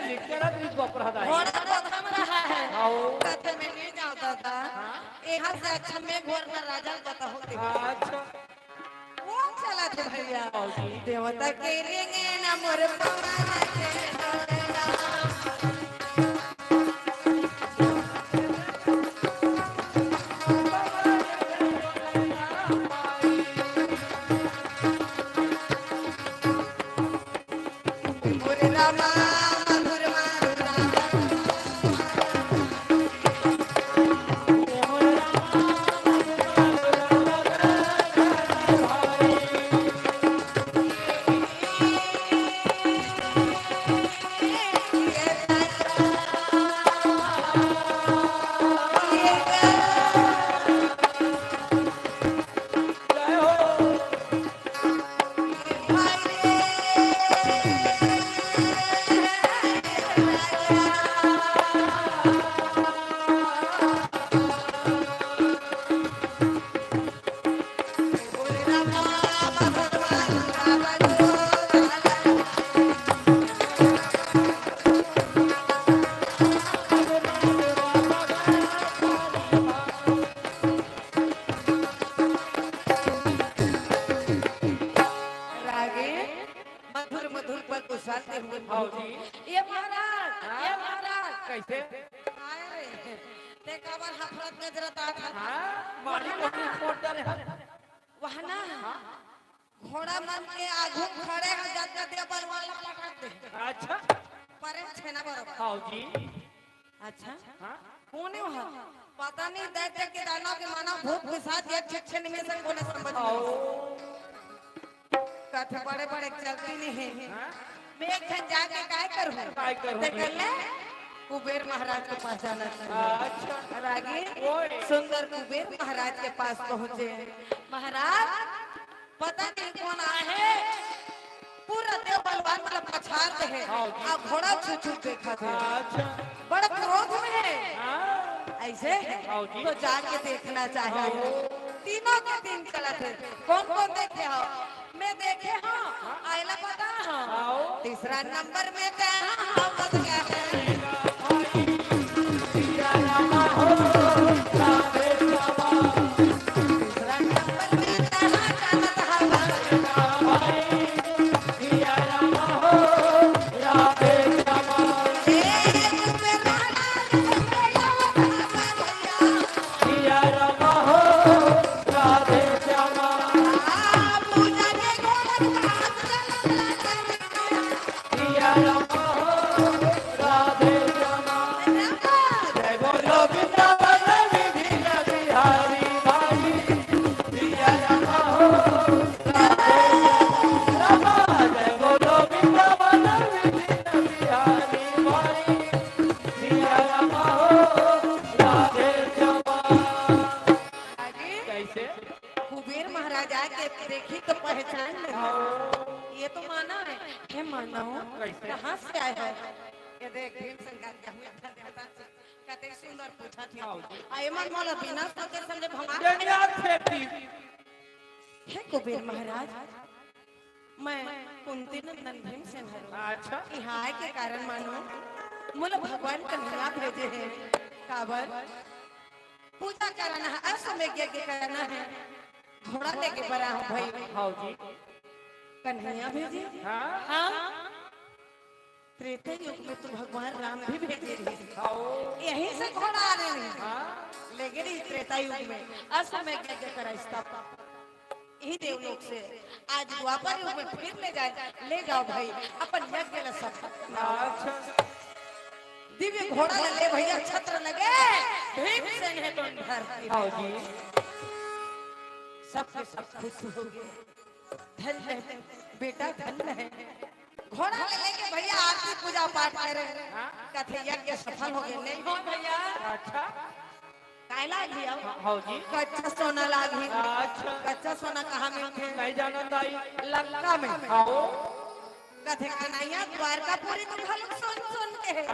लिख कर इस बापर हदाई घोड़ा को थम रहा है आओ कहते में नहीं जाओ दादा यहाँ से अच्छा में घोर में राजा पता होते अच्छा वो चला थे भैया देवता के रेंगे ना मोर पवन के मोरे रामा मधुर मारुरा गुस्साते हुए ये महाराज कैसे आए रे ते काबर हफरत नजरत आता हाँ मारी मारी फोड़ डाले वहां ना घोड़ा मन के आगू खड़े हो जाते दे बलवान पकड़ दे अच्छा परे छेना बरोबर हाँ जी अच्छा हाँ कौन है वहां पता नहीं दैत्य के दानव के मानव भूत के साथ एक छे निमेषन को समझ कथे बड़े बड़े चलती नहीं है मैं एक ठन जाके काय करूं ते कल्ले कुबेर महाराज के पास जाना चाहिए। अच्छा रागी सुंदर कुबेर महाराज के पास पहुंचे महाराज पता नहीं कौन आए है पूरा देव बलवान मतलब पछाड़ है और घोड़ा छू छू देखा था अच्छा बड़ा क्रोध में ऐसे है हाँ जी। तो जाके देखना चाहिए। तीनों के दिन चलत है, कौन कौन देखे हो? मैं देखे हाँ, आयला पता हाँ, आओ। तीसरा नंबर में ते हाँ बद गया है। तीसरा नंबर में ते हाँ जानत हवा। कैसे? कुबेर महाराजा के देखी तो पहचान नहीं। ये तो माना है, ये माना हो कैसे? कहाँ से आए हो? ये देख भीमसेन का कते सुंदर पूछा थी। आए मन मोला बिना सोचे समझे भमा। हे कुबेर महाराज, मैं कुंती नंदन भीमसेन हूँ। अच्छा। यहाँ आए के कारण मानो मोला भगवान कन्हैया भेजे हैं। काबर पूजा कराना है, अश्वमेध यज्ञ कराना है, घोड़ा लेके बड़ा हूँ भाई। हाँ जी। कन्हैया भेजे हाँ। हाँ। त्रेता युग में तो भगवान राम भी भेजे थे, यहीं से घोड़ा आ रहे हैं। हाँ। लेकिन इस त्रेता युग में अश्वमेध यज्ञ करा स्थापना यही देवलोक से आज द्वापर युग में फिर ले जाओ भाई अपन यज्ञ ला सब। अच्छा। दिव्य घोड़ा ले भैया, छत्र लगे भीमसेन है तो धरती। हाँ जी। सबके सब खुश हो गए। धन्य है बेटा, धन्य है। घोड़ा लेके भैया आरती पूजा पाठ करे, कथे यज्ञ सफल हो गए। नहीं हो भैया, अच्छा। कायला लिया हाँ जी। कच्चा सोना लागी। अच्छा। कच्चा सोना कहाँ मिलते? नहीं जाना ताई। लंका में। आओ। कथे कन्हैया द्वारकापुरी तुम हलक सुन के है।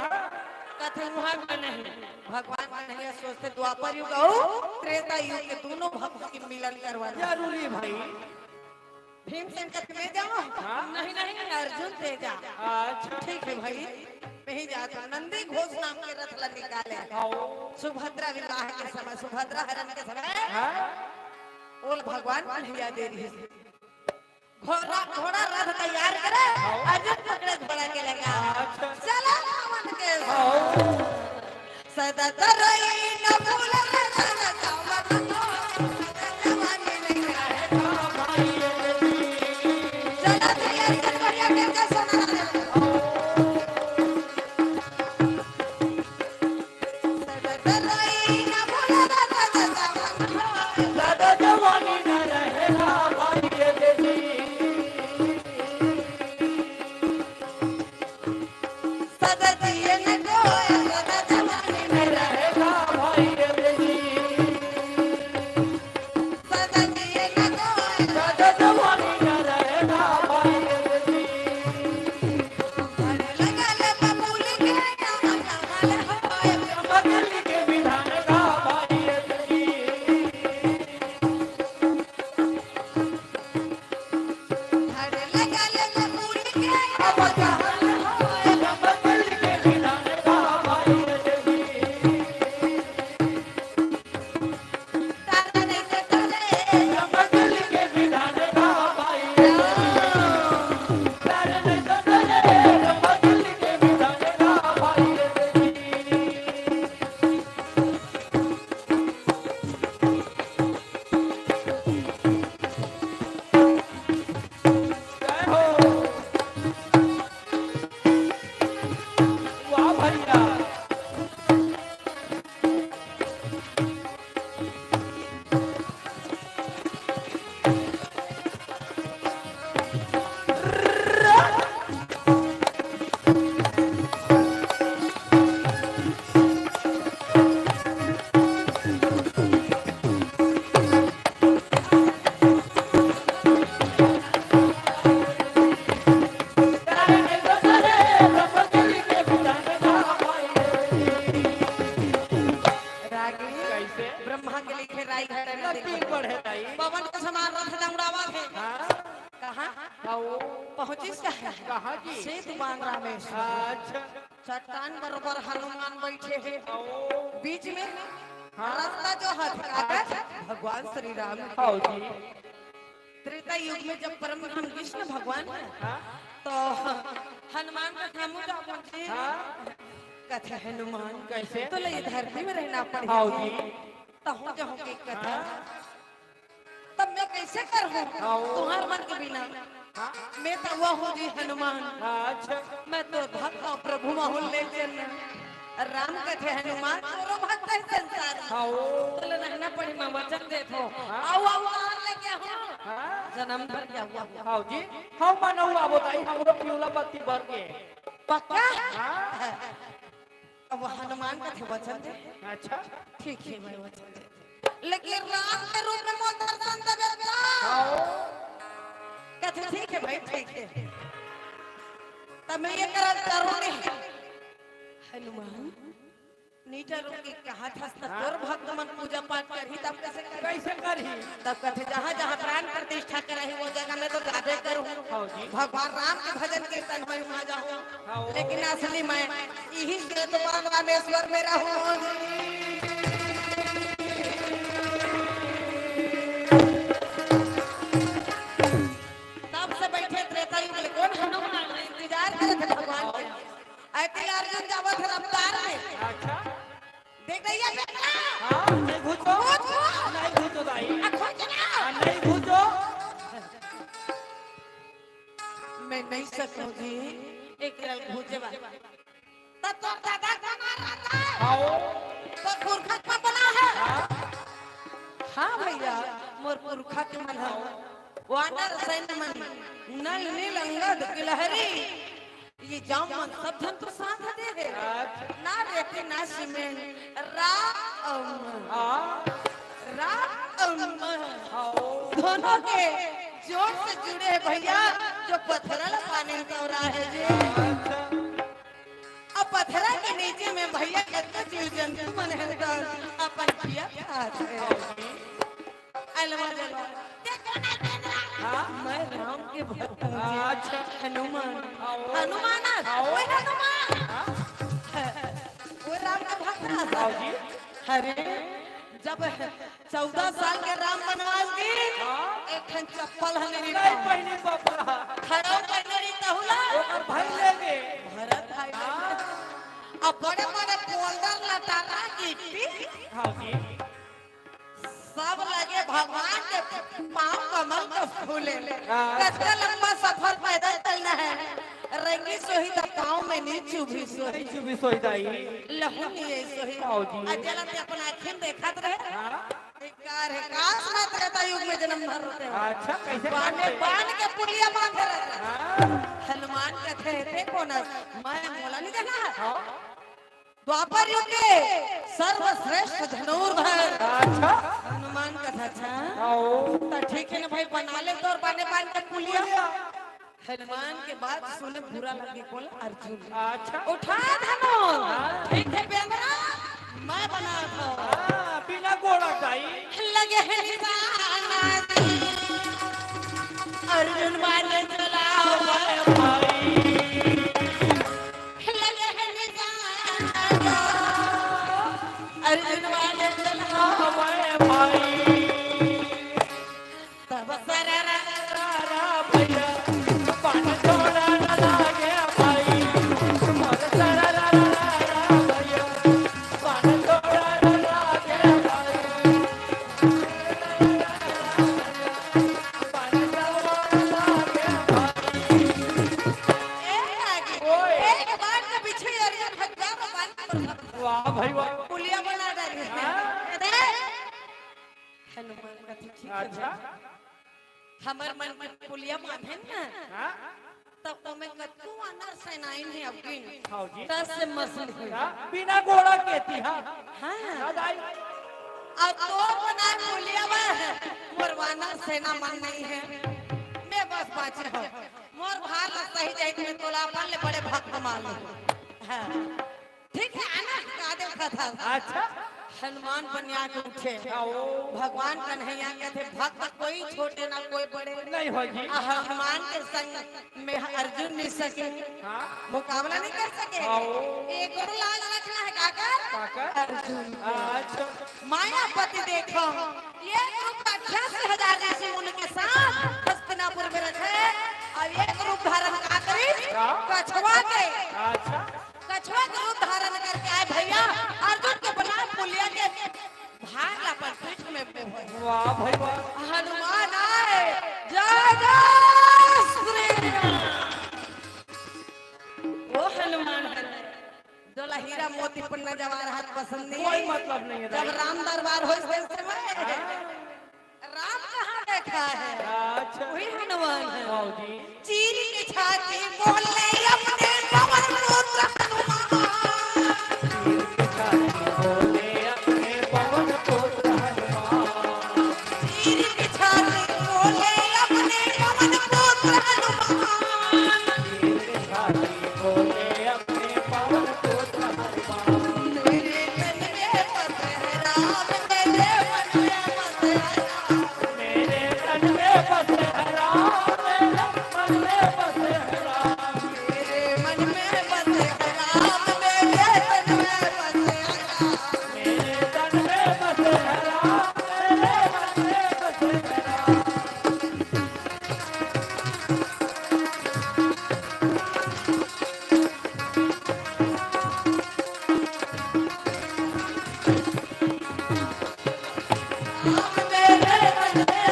कथे वहाँ का नहीं, भगवान कन्हैया सोचते द्वापर युग और त्रेता युग के दोनों भक्त की मिलन करवाना जरूरी भाई। भीमसेन कथे में जाओ। नहीं नहीं अर्जुन दे जा। अच्छा। ठीक है भाई, नहीं जाता। नंदी घोष नाम के रथ ला निकाले। सुभद्रा विवाह के समय, सुभद्रा हरण के समय बोल भगवान कन्हैया दे रही है। घोड़ा रथ तैयार करे, अर्जुन पकड़े घोड़ा के लगा। चलो रावण के सदा तरई न भूले सदा कामत जवानी नहीं रहे भाई। चला तैयार कर बढ़िया के सोना सदा तरई न भूले सदा जवानी न रहेगा भाई ये देवी। सदा जिए न कोई सदा जवानी में रहेगा भाई ये देवी। सदा जिए न कोई सदा जवानी न रहेगा भाई ये देवी। लगा ले बबूल के कमल होए। बदल के विधान का भाई ये देवी। धड़ लगा ले बबूल के बदल के विधान का कहाँ जी? सीत बांध रामेश्वर। अच्छा चट्टान बरोबर हनुमान बैठे हैं ओ बीच में। हाँ। रास्ता जो हथराकर भगवान श्री राम हाँ जी त्रेता युग में जब परम हम कृष्ण भगवान है हाँ तो हनुमान का नाम मुझे हाँ कथा हनुमान कैसे? तो ले धरती में रहना हाँ पड़ेगा जी तो हो जो की कथा तब मैं कैसे कर हूँ तुम्हार मन के बिना मैं तो वह हूँ जी हनुमान। अच्छा मैं तो भक्त और प्रभु माहौल ले चलना राम कथे हनुमान तोरो भक्त है संसार हाँ तो ले रहना पड़ी मैं वचन देत हो आओ आओ आर लेके हो जन्म भर क्या हुआ हाँ जी हम मनौआ बताई हमरो पिउला बत्ती भर के पक्का हाँ अब हनुमान का थे वचन दे। अच्छा ठीक है मैं वचन दे लेकिन राम के रूप में मोर दर्शन देबे हाँ कहते ठीक है भाई ठीक है तब मैं ये करूंगी हनुमान नीचा रूप की कहा था तोर भक्त मन पूजा पाठ करही तब कैसे करही तब कहते जहाँ जहाँ प्राण प्रतिष्ठा करही वो जगह में तो जाबे करूँ भगवान राम के भजन कीर्तन होई वहाँ जाऊँ लेकिन असली मैं यही से तो रामेश्वर में रहूँ। तब से बैठे त्रेता युग में कौन हनुमान इंतजार करे थे भगवान के ऐसे अर्जुन जावत है रफ्तार में अच्छा देख रही है बेटा हाँ नहीं घुसो नहीं घुसो दाई नहीं घुसो मैं नहीं सकूं जी एक रल भूजे बा तब तो दादा बना रहता है आओ तो पुरखा का बना है हाँ भैया मोर पुरखा के मन है वानर सैन्य मन नल नील अंगद गिलहरी ये जाम मन सब धन तो साथ दे दे ना रेती ना सीमेंट दोनों के जोड़ से जुड़े हैं भैया जो पत्थरल पानी का रहा है जी। अब पत्थरा के नीचे में भैया कितना जीव जंतु मन है अपन किया अलवा जलवा मैं राम के भक्त हूँ अच्छा हनुमान हनुमान वो हनुमान वो राम का भक्त जी अरे जब 14 साल के राम बनवास गए एक खन चप्पल हने नहीं पहले बापा खड़ो पहने री तहुला ओकर भाई लेगे भरत भाई अब बड़े बड़े पोल्डर लटारा गिट्टी हाँ जी सब लगे भगवान के पांव कमल के फूले कितना लंबा सफर पैदल चलना है रंगी सोही दा पांव में नहीं चुभी सोही चुभी सोई दाई लहू नहीं सोही आओ जी। अजला ते अपन आँखें देखत रहे कार है काश मैं त्रेता युग में जन्म भर होते हो अच्छा कैसे बाने बान के पुलिया बांध रहे हनुमान कहते थे कौन मैं मोला नहीं देना है द्वापर युग के सर्वश्रेष्ठ धनुर्धर अच्छा हनुमान कथा था आओ तो ठीक है ना भाई बना ले तो और बाने बान के पुलिया हनुमान के बाद सुने बुरा लगे बोल अर्जुन अच्छा उठा धनुष ठीक है बेंद्रा मैं बना था बिना घोड़ा दाई लगे है निशाना अर्जुन बाने चलाओ भाई लगे है निशाना अर्जुन बाने चलाओ भाई तब सररा भैया पान छोड़ा न लागे भाई मोर सरा भैया पान छोड़ा न लागे भाई पान छोड़ा न लागे भाई एक बार के पीछे अर्जुन भगवान बान वाह भाई वाह पुलिया बना डाली हनुमान का ठीक है अच्छा हमर मन में पुलिया बांधे ना हाँ तब तो मैं कत्तू अनर सेनाइन है अबकिन हाँ जी दस से मसल हुई बिना घोड़ा के थी हाँ हाँ दाई अब तो बना पुलिया में मोरवाना सेना मन नहीं है मैं बस बाचे हो मोर भार लगता ही जाए मैं तोला अपन ले बड़े भक्त मान लो हाँ ठीक है आना का देखा था अच्छा हनुमान बनिया के उठे आओ भगवान कन्हैया कहते भक्त कोई छोटे ना कोई बड़े नहीं हो जी हनुमान के संग में अर्जुन नहीं सके हाँ मुकाबला नहीं कर सके आओ एक और लाल रखना है काकर काका अर्जुन अच्छा मायापति देखो ये रूप 88,000 ऋषि उनके साथ हस्तिनापुर में रखे और एक रूप धारण का करी कछुआ के अच्छा कछुआ का रूप धारण करके आए भैया अर्जुन के बना पुलिया के भागला पर पीठ में पे हुए वाह भाई वाह हनुमान आए जय जय श्री राम वो हनुमान है जोला हीरा मोती पन्ना जवाहरात पसंद नहीं कोई मतलब नहीं है जब राम दरबार हो इस समय राम कहाँ देखा है अच्छा वही हनुमान है आओ जी चीर की छाती बोले अपने पवन पुत्र बोले अपने पवन पुत्र हनुमान चीर की छाती बोले अपने पवन पुत्र हनुमान बोले अपने पवन पुत्र हनुमान मेरे तन में पसराम तेरे मन में पसराम मेरे तन में बसे राम मेरे मन में बसे राम मेरे मन में पसराम मेरे तन में पसराम मेरे तन में बसे राम मेरे मन में बसे राम मेरे मन में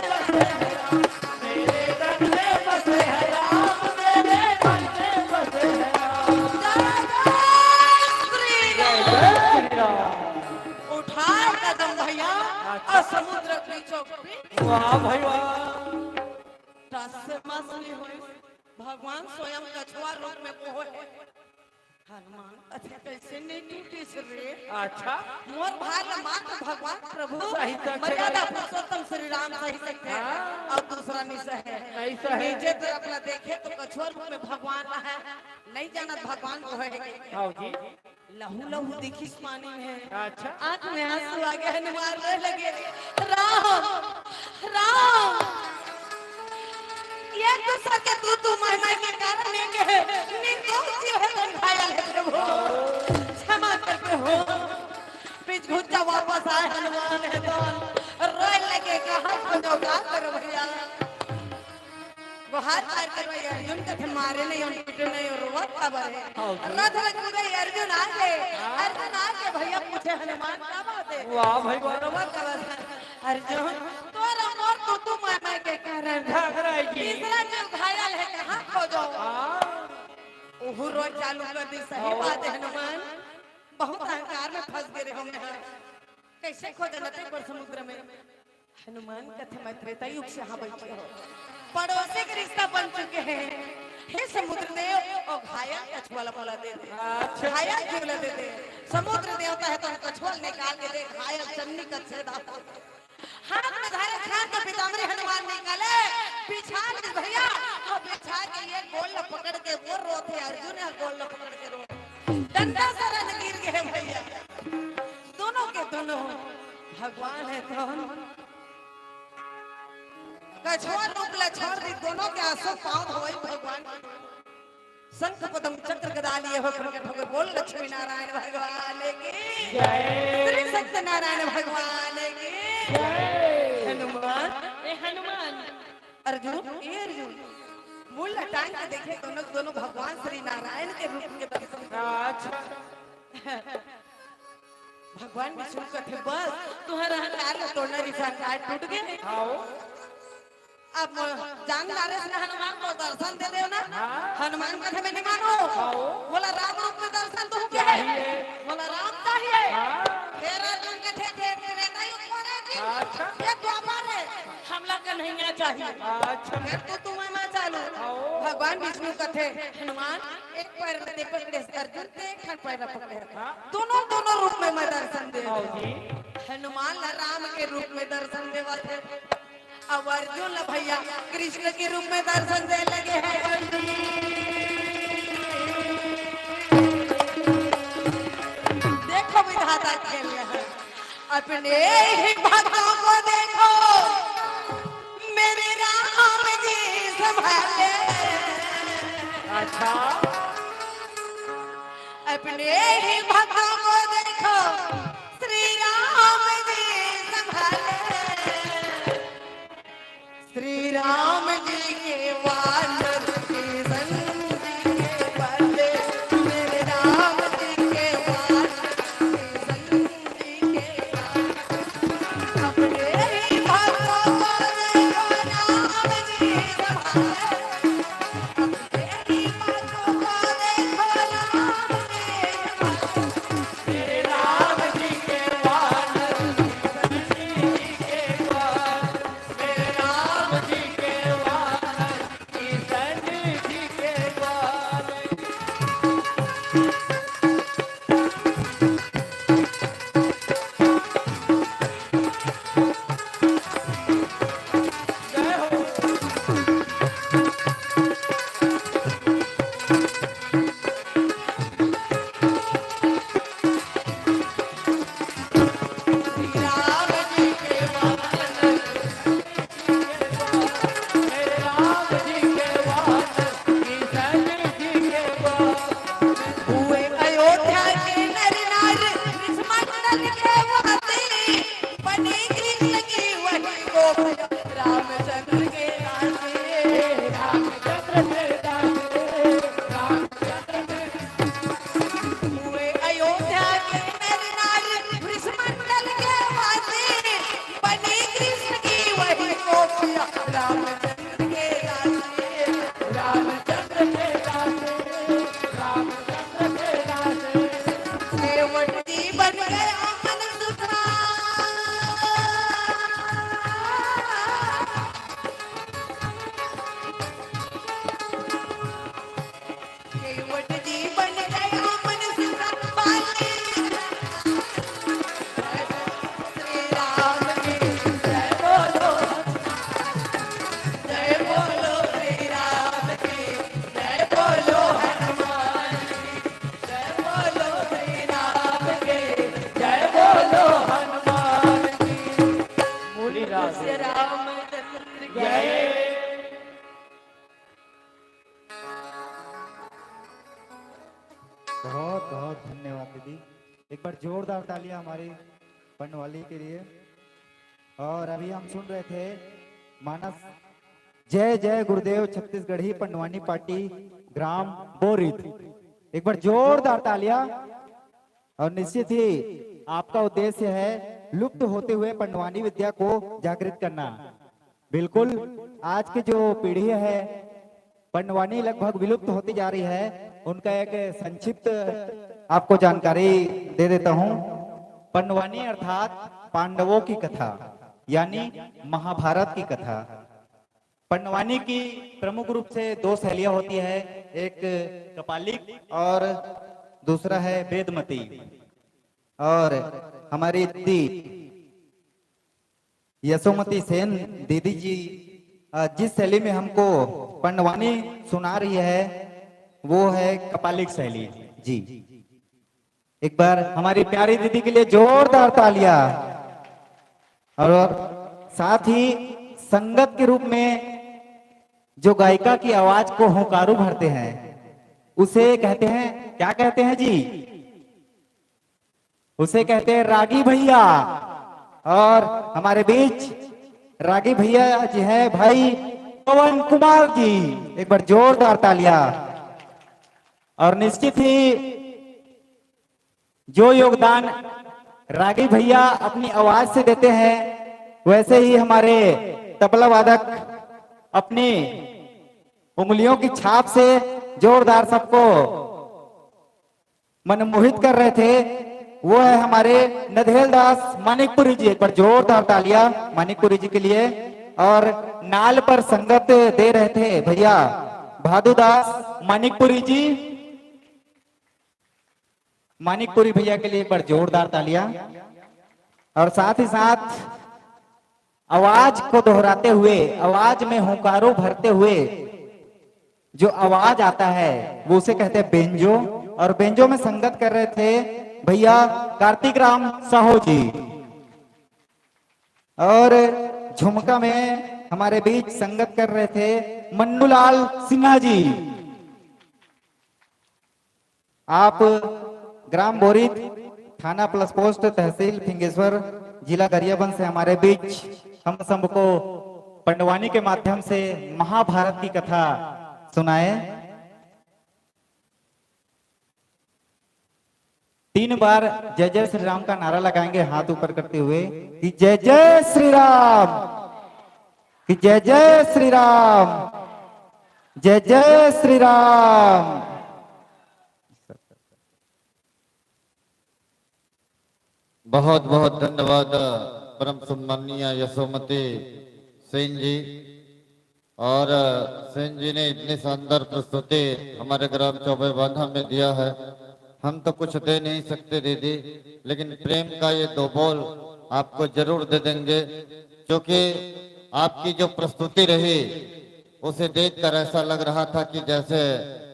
मेरे तन में बसे राम मेरे मन में बसे राम उठाए कदम भैया और समुद्र बीचों बीच वाह भाई वाह रस से मछली हुई भगवान स्वयं कछुआ रूप में वो है हनुमान अच्छा कैसे नहीं टूटी से रे अच्छा मोर भाग मात्र भगवान प्रभु सही तक मर्यादा पुरुषोत्तम श्री राम सही सकते हैं और दूसरा निशा है ऐसा है नीचे तो अपना देखे तो कछुआ रूप में भगवान है नहीं जाना भगवान को है आओ जी लहू लहू दिखी पानी में अच्छा आंख में आंसू आ गए हनुमान रोने लगे राम राम ये तो सके तू महिमा के कारण के निंदोषी है मन घायल है प्रभु क्षमा करते हो बीच घुच्चा वापस आए हनुमान है तो रोए लगे कहा खोजो का करो भैया वो हाथ पैर करो ये अर्जुन के थे मारे नहीं उन पिटे नहीं और वो खबर है रथ में कूदे अर्जुन आगे भैया पूछे हनुमान क्या बात है वाह भाई वाह बरोबर खबर है अर्जुन तोरा मोर तू मामा के कारण घाघरा जी तीसरा जो घायल है कहाँ खोजो ओहु रोज चालू कर दी सही बात है हनुमान बहुत अहंकार में फंस गए हम कैसे खोजे नते पर समुद्र में हनुमान कथे मैं त्रेता युग से यहाँ बैठे हो पड़ोसी के रिश्ता बन चुके हैं हे समुद्र देव और घायल कछुआ बोला दे दे घायल क्यों ले दे दे समुद्र देवता है तो कछुआ निकाल के दे घायल चन्नी का छेदा हाथ में धारे खान के पितामरी हनुमान निकाले बिछा दे भैया और बिछा के ये गोल पकड़ के वो रोते अर्जुन है गोल पकड़ के रो डंडा से रन गिर गए भैया दोनों के दोनों भगवान है कौन कछुआ रूप ला छोड़ दी दोनों के आंसू पांव होई भगवान शंख पद्म चक्र गदा लिए हो प्रकट हो गए बोल लक्ष्मी नारायण भगवान की जय श्री सत्यनारायण भगवान की जय हनुमान ए हनुमान अर्जुन ए अर्जुन मूल टांग के देखे दोनों भगवान श्री नारायण के रूप के दर्शन अच्छा भगवान विष्णु का थे बस तुम्हारा अहंकार तोड़ना रिश्ता टूट गए आओ अब जानदारे से हनुमान को दर्शन दे दो ना हनुमान कथे में नहीं मानो बोला राम रूप में दर्शन तो चाहिए बोला राम चाहिए फिर अर्जुन कथे थे त्रेता युग करे थी अच्छा ये द्वापर है हमला का नहीं आ चाहिए अच्छा फिर तो तुम्हें मैं चालू भगवान विष्णु कथे हनुमान एक पैर में पकड़े अर्जुन के एक पैर में पकड़े दोनों रूप में मैं दर्शन दे हनुमान राम के रूप में दर्शन देवा थे अब अर्जुन भैया कृष्ण के रूप में दर्शन दे लगे हैं देखो विधाता खेल रहा है अपने ही भक्तों को देखो मेरे राम जी संभाले। अच्छा अपने ही भक्तों को देखो श्री राम जी संभाले। श्री राम जी के वानर के संगी के बदले मेरे राम जी के वानर के संगी के अपने ही भक्तों को देखो राम जी संभाले। अपने ही भक्तों को देखो राम जी मेरे राम जी के वानर जी के वानर मेरे राम जी के वानर किशन जी के वानर। जय हो राम जी के वानर मेरे राम जी के वानर किशन जी के वानर। हुए अयोध्या के नर नार मंडल के वासी बने कृष्ण की वही गोप रामचंद्र के दासी। रामचंद्र के दासे रामचंद्र के हुए अयोध्या के नर नार मंडल के वासी बने कृष्ण की वही गोप रामचंद्र के दासी। रामचंद्र के दासे रामचंद्र के दासे। केवट जी बन गया मन सुखा। केवट जी बन गया मन सुखा पाले। श्री राम की जय बोलो श्री राम की जय बोलो हनुमान की जय बोलो श्री राम की जय बोलो हनुमान की। मूली राधे रामचंद्र की जय। बहुत बहुत धन्यवाद दीदी। एक बार जोरदार तालियां हमारी पनवाली के लिए। और अभी हम सुन रहे थे मानस जय जय गुरुदेव छत्तीसगढ़ी पंडवानी पार्टी ग्राम बोरित। एक बार जोरदार तालियां। और निश्चित ही आपका उद्देश्य है लुप्त होते हुए पंडवानी विद्या को जागृत करना। बिल्कुल आज की जो पीढ़ी है पंडवानी लगभग विलुप्त होती जा रही है, उनका एक संक्षिप्त आपको जानकारी दे देता हूं। पंडवानी अर्थात पांडवों की कथा यानी महाभारत की कथा। पंडवानी की प्रमुख रूप से दो शैलियां होती है, एक कपालिक और दूसरा है वेदमती। और हमारी दीदी यशोमती सेन दीदी जी जिस शैली में हमको पंडवानी सुना रही है वो है कपालिक शैली जी। एक बार हमारी प्यारी दीदी के लिए जोरदार तालियां। और साथ ही संगत के रूप में जो गायिका की आवाज को हुंकारू भरते हैं उसे कहते हैं, क्या कहते हैं जी? उसे कहते हैं रागी भैया। और हमारे बीच रागी भैया जी हैं भाई पवन कुमार जी। एक बार जोरदार तालियां। और निश्चित ही जो योगदान रागी भैया अपनी आवाज से देते हैं वैसे ही हमारे तबला वादक अपनी उंगलियों की छाप से जोरदार सबको मनमोहित कर रहे थे। वो है हमारे नधेल दास मानिकपुरी जी। एक बार जोरदार तालियां मानिकपुरी जी के लिए। और नाल पर संगत दे रहे थे भैया भादु दास मानिकपुरी जी। मानिकपुरी भैया के लिए एक बार जोरदार तालियां। और साथ ही साथ आवाज को दोहराते हुए, आवाज में हुंकारो भरते हुए जो आवाज आता है वो उसे कहते हैं बेंजो। और बेंजो में संगत कर रहे थे भैया कार्तिक राम साहू जी। और झुमका में हमारे बीच संगत कर रहे थे मन्नूलाल सिन्हा जी। आप ग्राम बोरित, थाना प्लस पोस्ट, तहसील फिंगेश्वर, जिला गरियाबंद से हमारे बीच हम सबको पंडवानी के माध्यम से महाभारत की कथा सुनाए। 3 बार जय जय श्री राम का नारा लगाएंगे हाथ ऊपर करते हुए कि जय जय श्री राम, कि जय जय श्री राम, जय जय श्री राम। बहुत बहुत धन्यवाद परम सम्माननीय यशोमती सिंह जी। और सिंह जी ने इतनी शानदार प्रस्तुति हमारे ग्राम चौबे बांधा में दिया है। हम तो कुछ दे नहीं सकते दीदी, लेकिन प्रेम का ये 2 बोल आपको जरूर दे देंगे, क्योंकि आपकी जो प्रस्तुति रही उसे देखकर ऐसा लग रहा था कि जैसे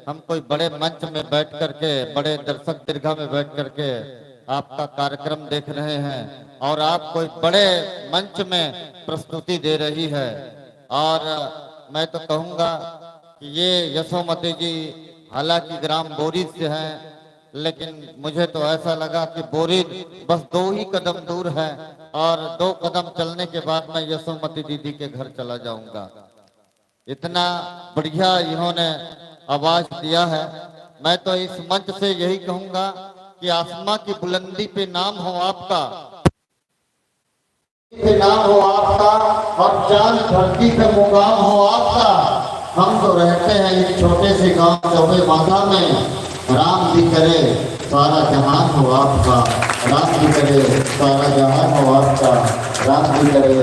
हम कोई बड़े मंच में बैठ करके, बड़े दर्शक दीर्घा में बैठ करके आपका कार्यक्रम देख रहे हैं और आप कोई बड़े मंच में प्रस्तुति दे रही है। और मैं तो कहूँगा कि ये यशोमती जी हालांकि ग्राम बोरित से हैं, लेकिन मुझे तो ऐसा लगा कि बोरित बस 2 ही कदम दूर है और 2 कदम चलने के बाद मैं यशोमती दीदी के घर चला जाऊंगा। इतना बढ़िया इन्होंने आवाज दिया है। मैं तो इस मंच से यही कहूंगा कि आसमां की बुलंदी पे नाम हो आपका, पे नाम हो आपका, और चांद धरती पे मुकाम हो आपका। हम तो रहते हैं इस छोटे से गांव चौबे बांधा में। राम जी करे सारा जहान हो आपका, राम जी करे सारा जहान हो आपका, राम जी करे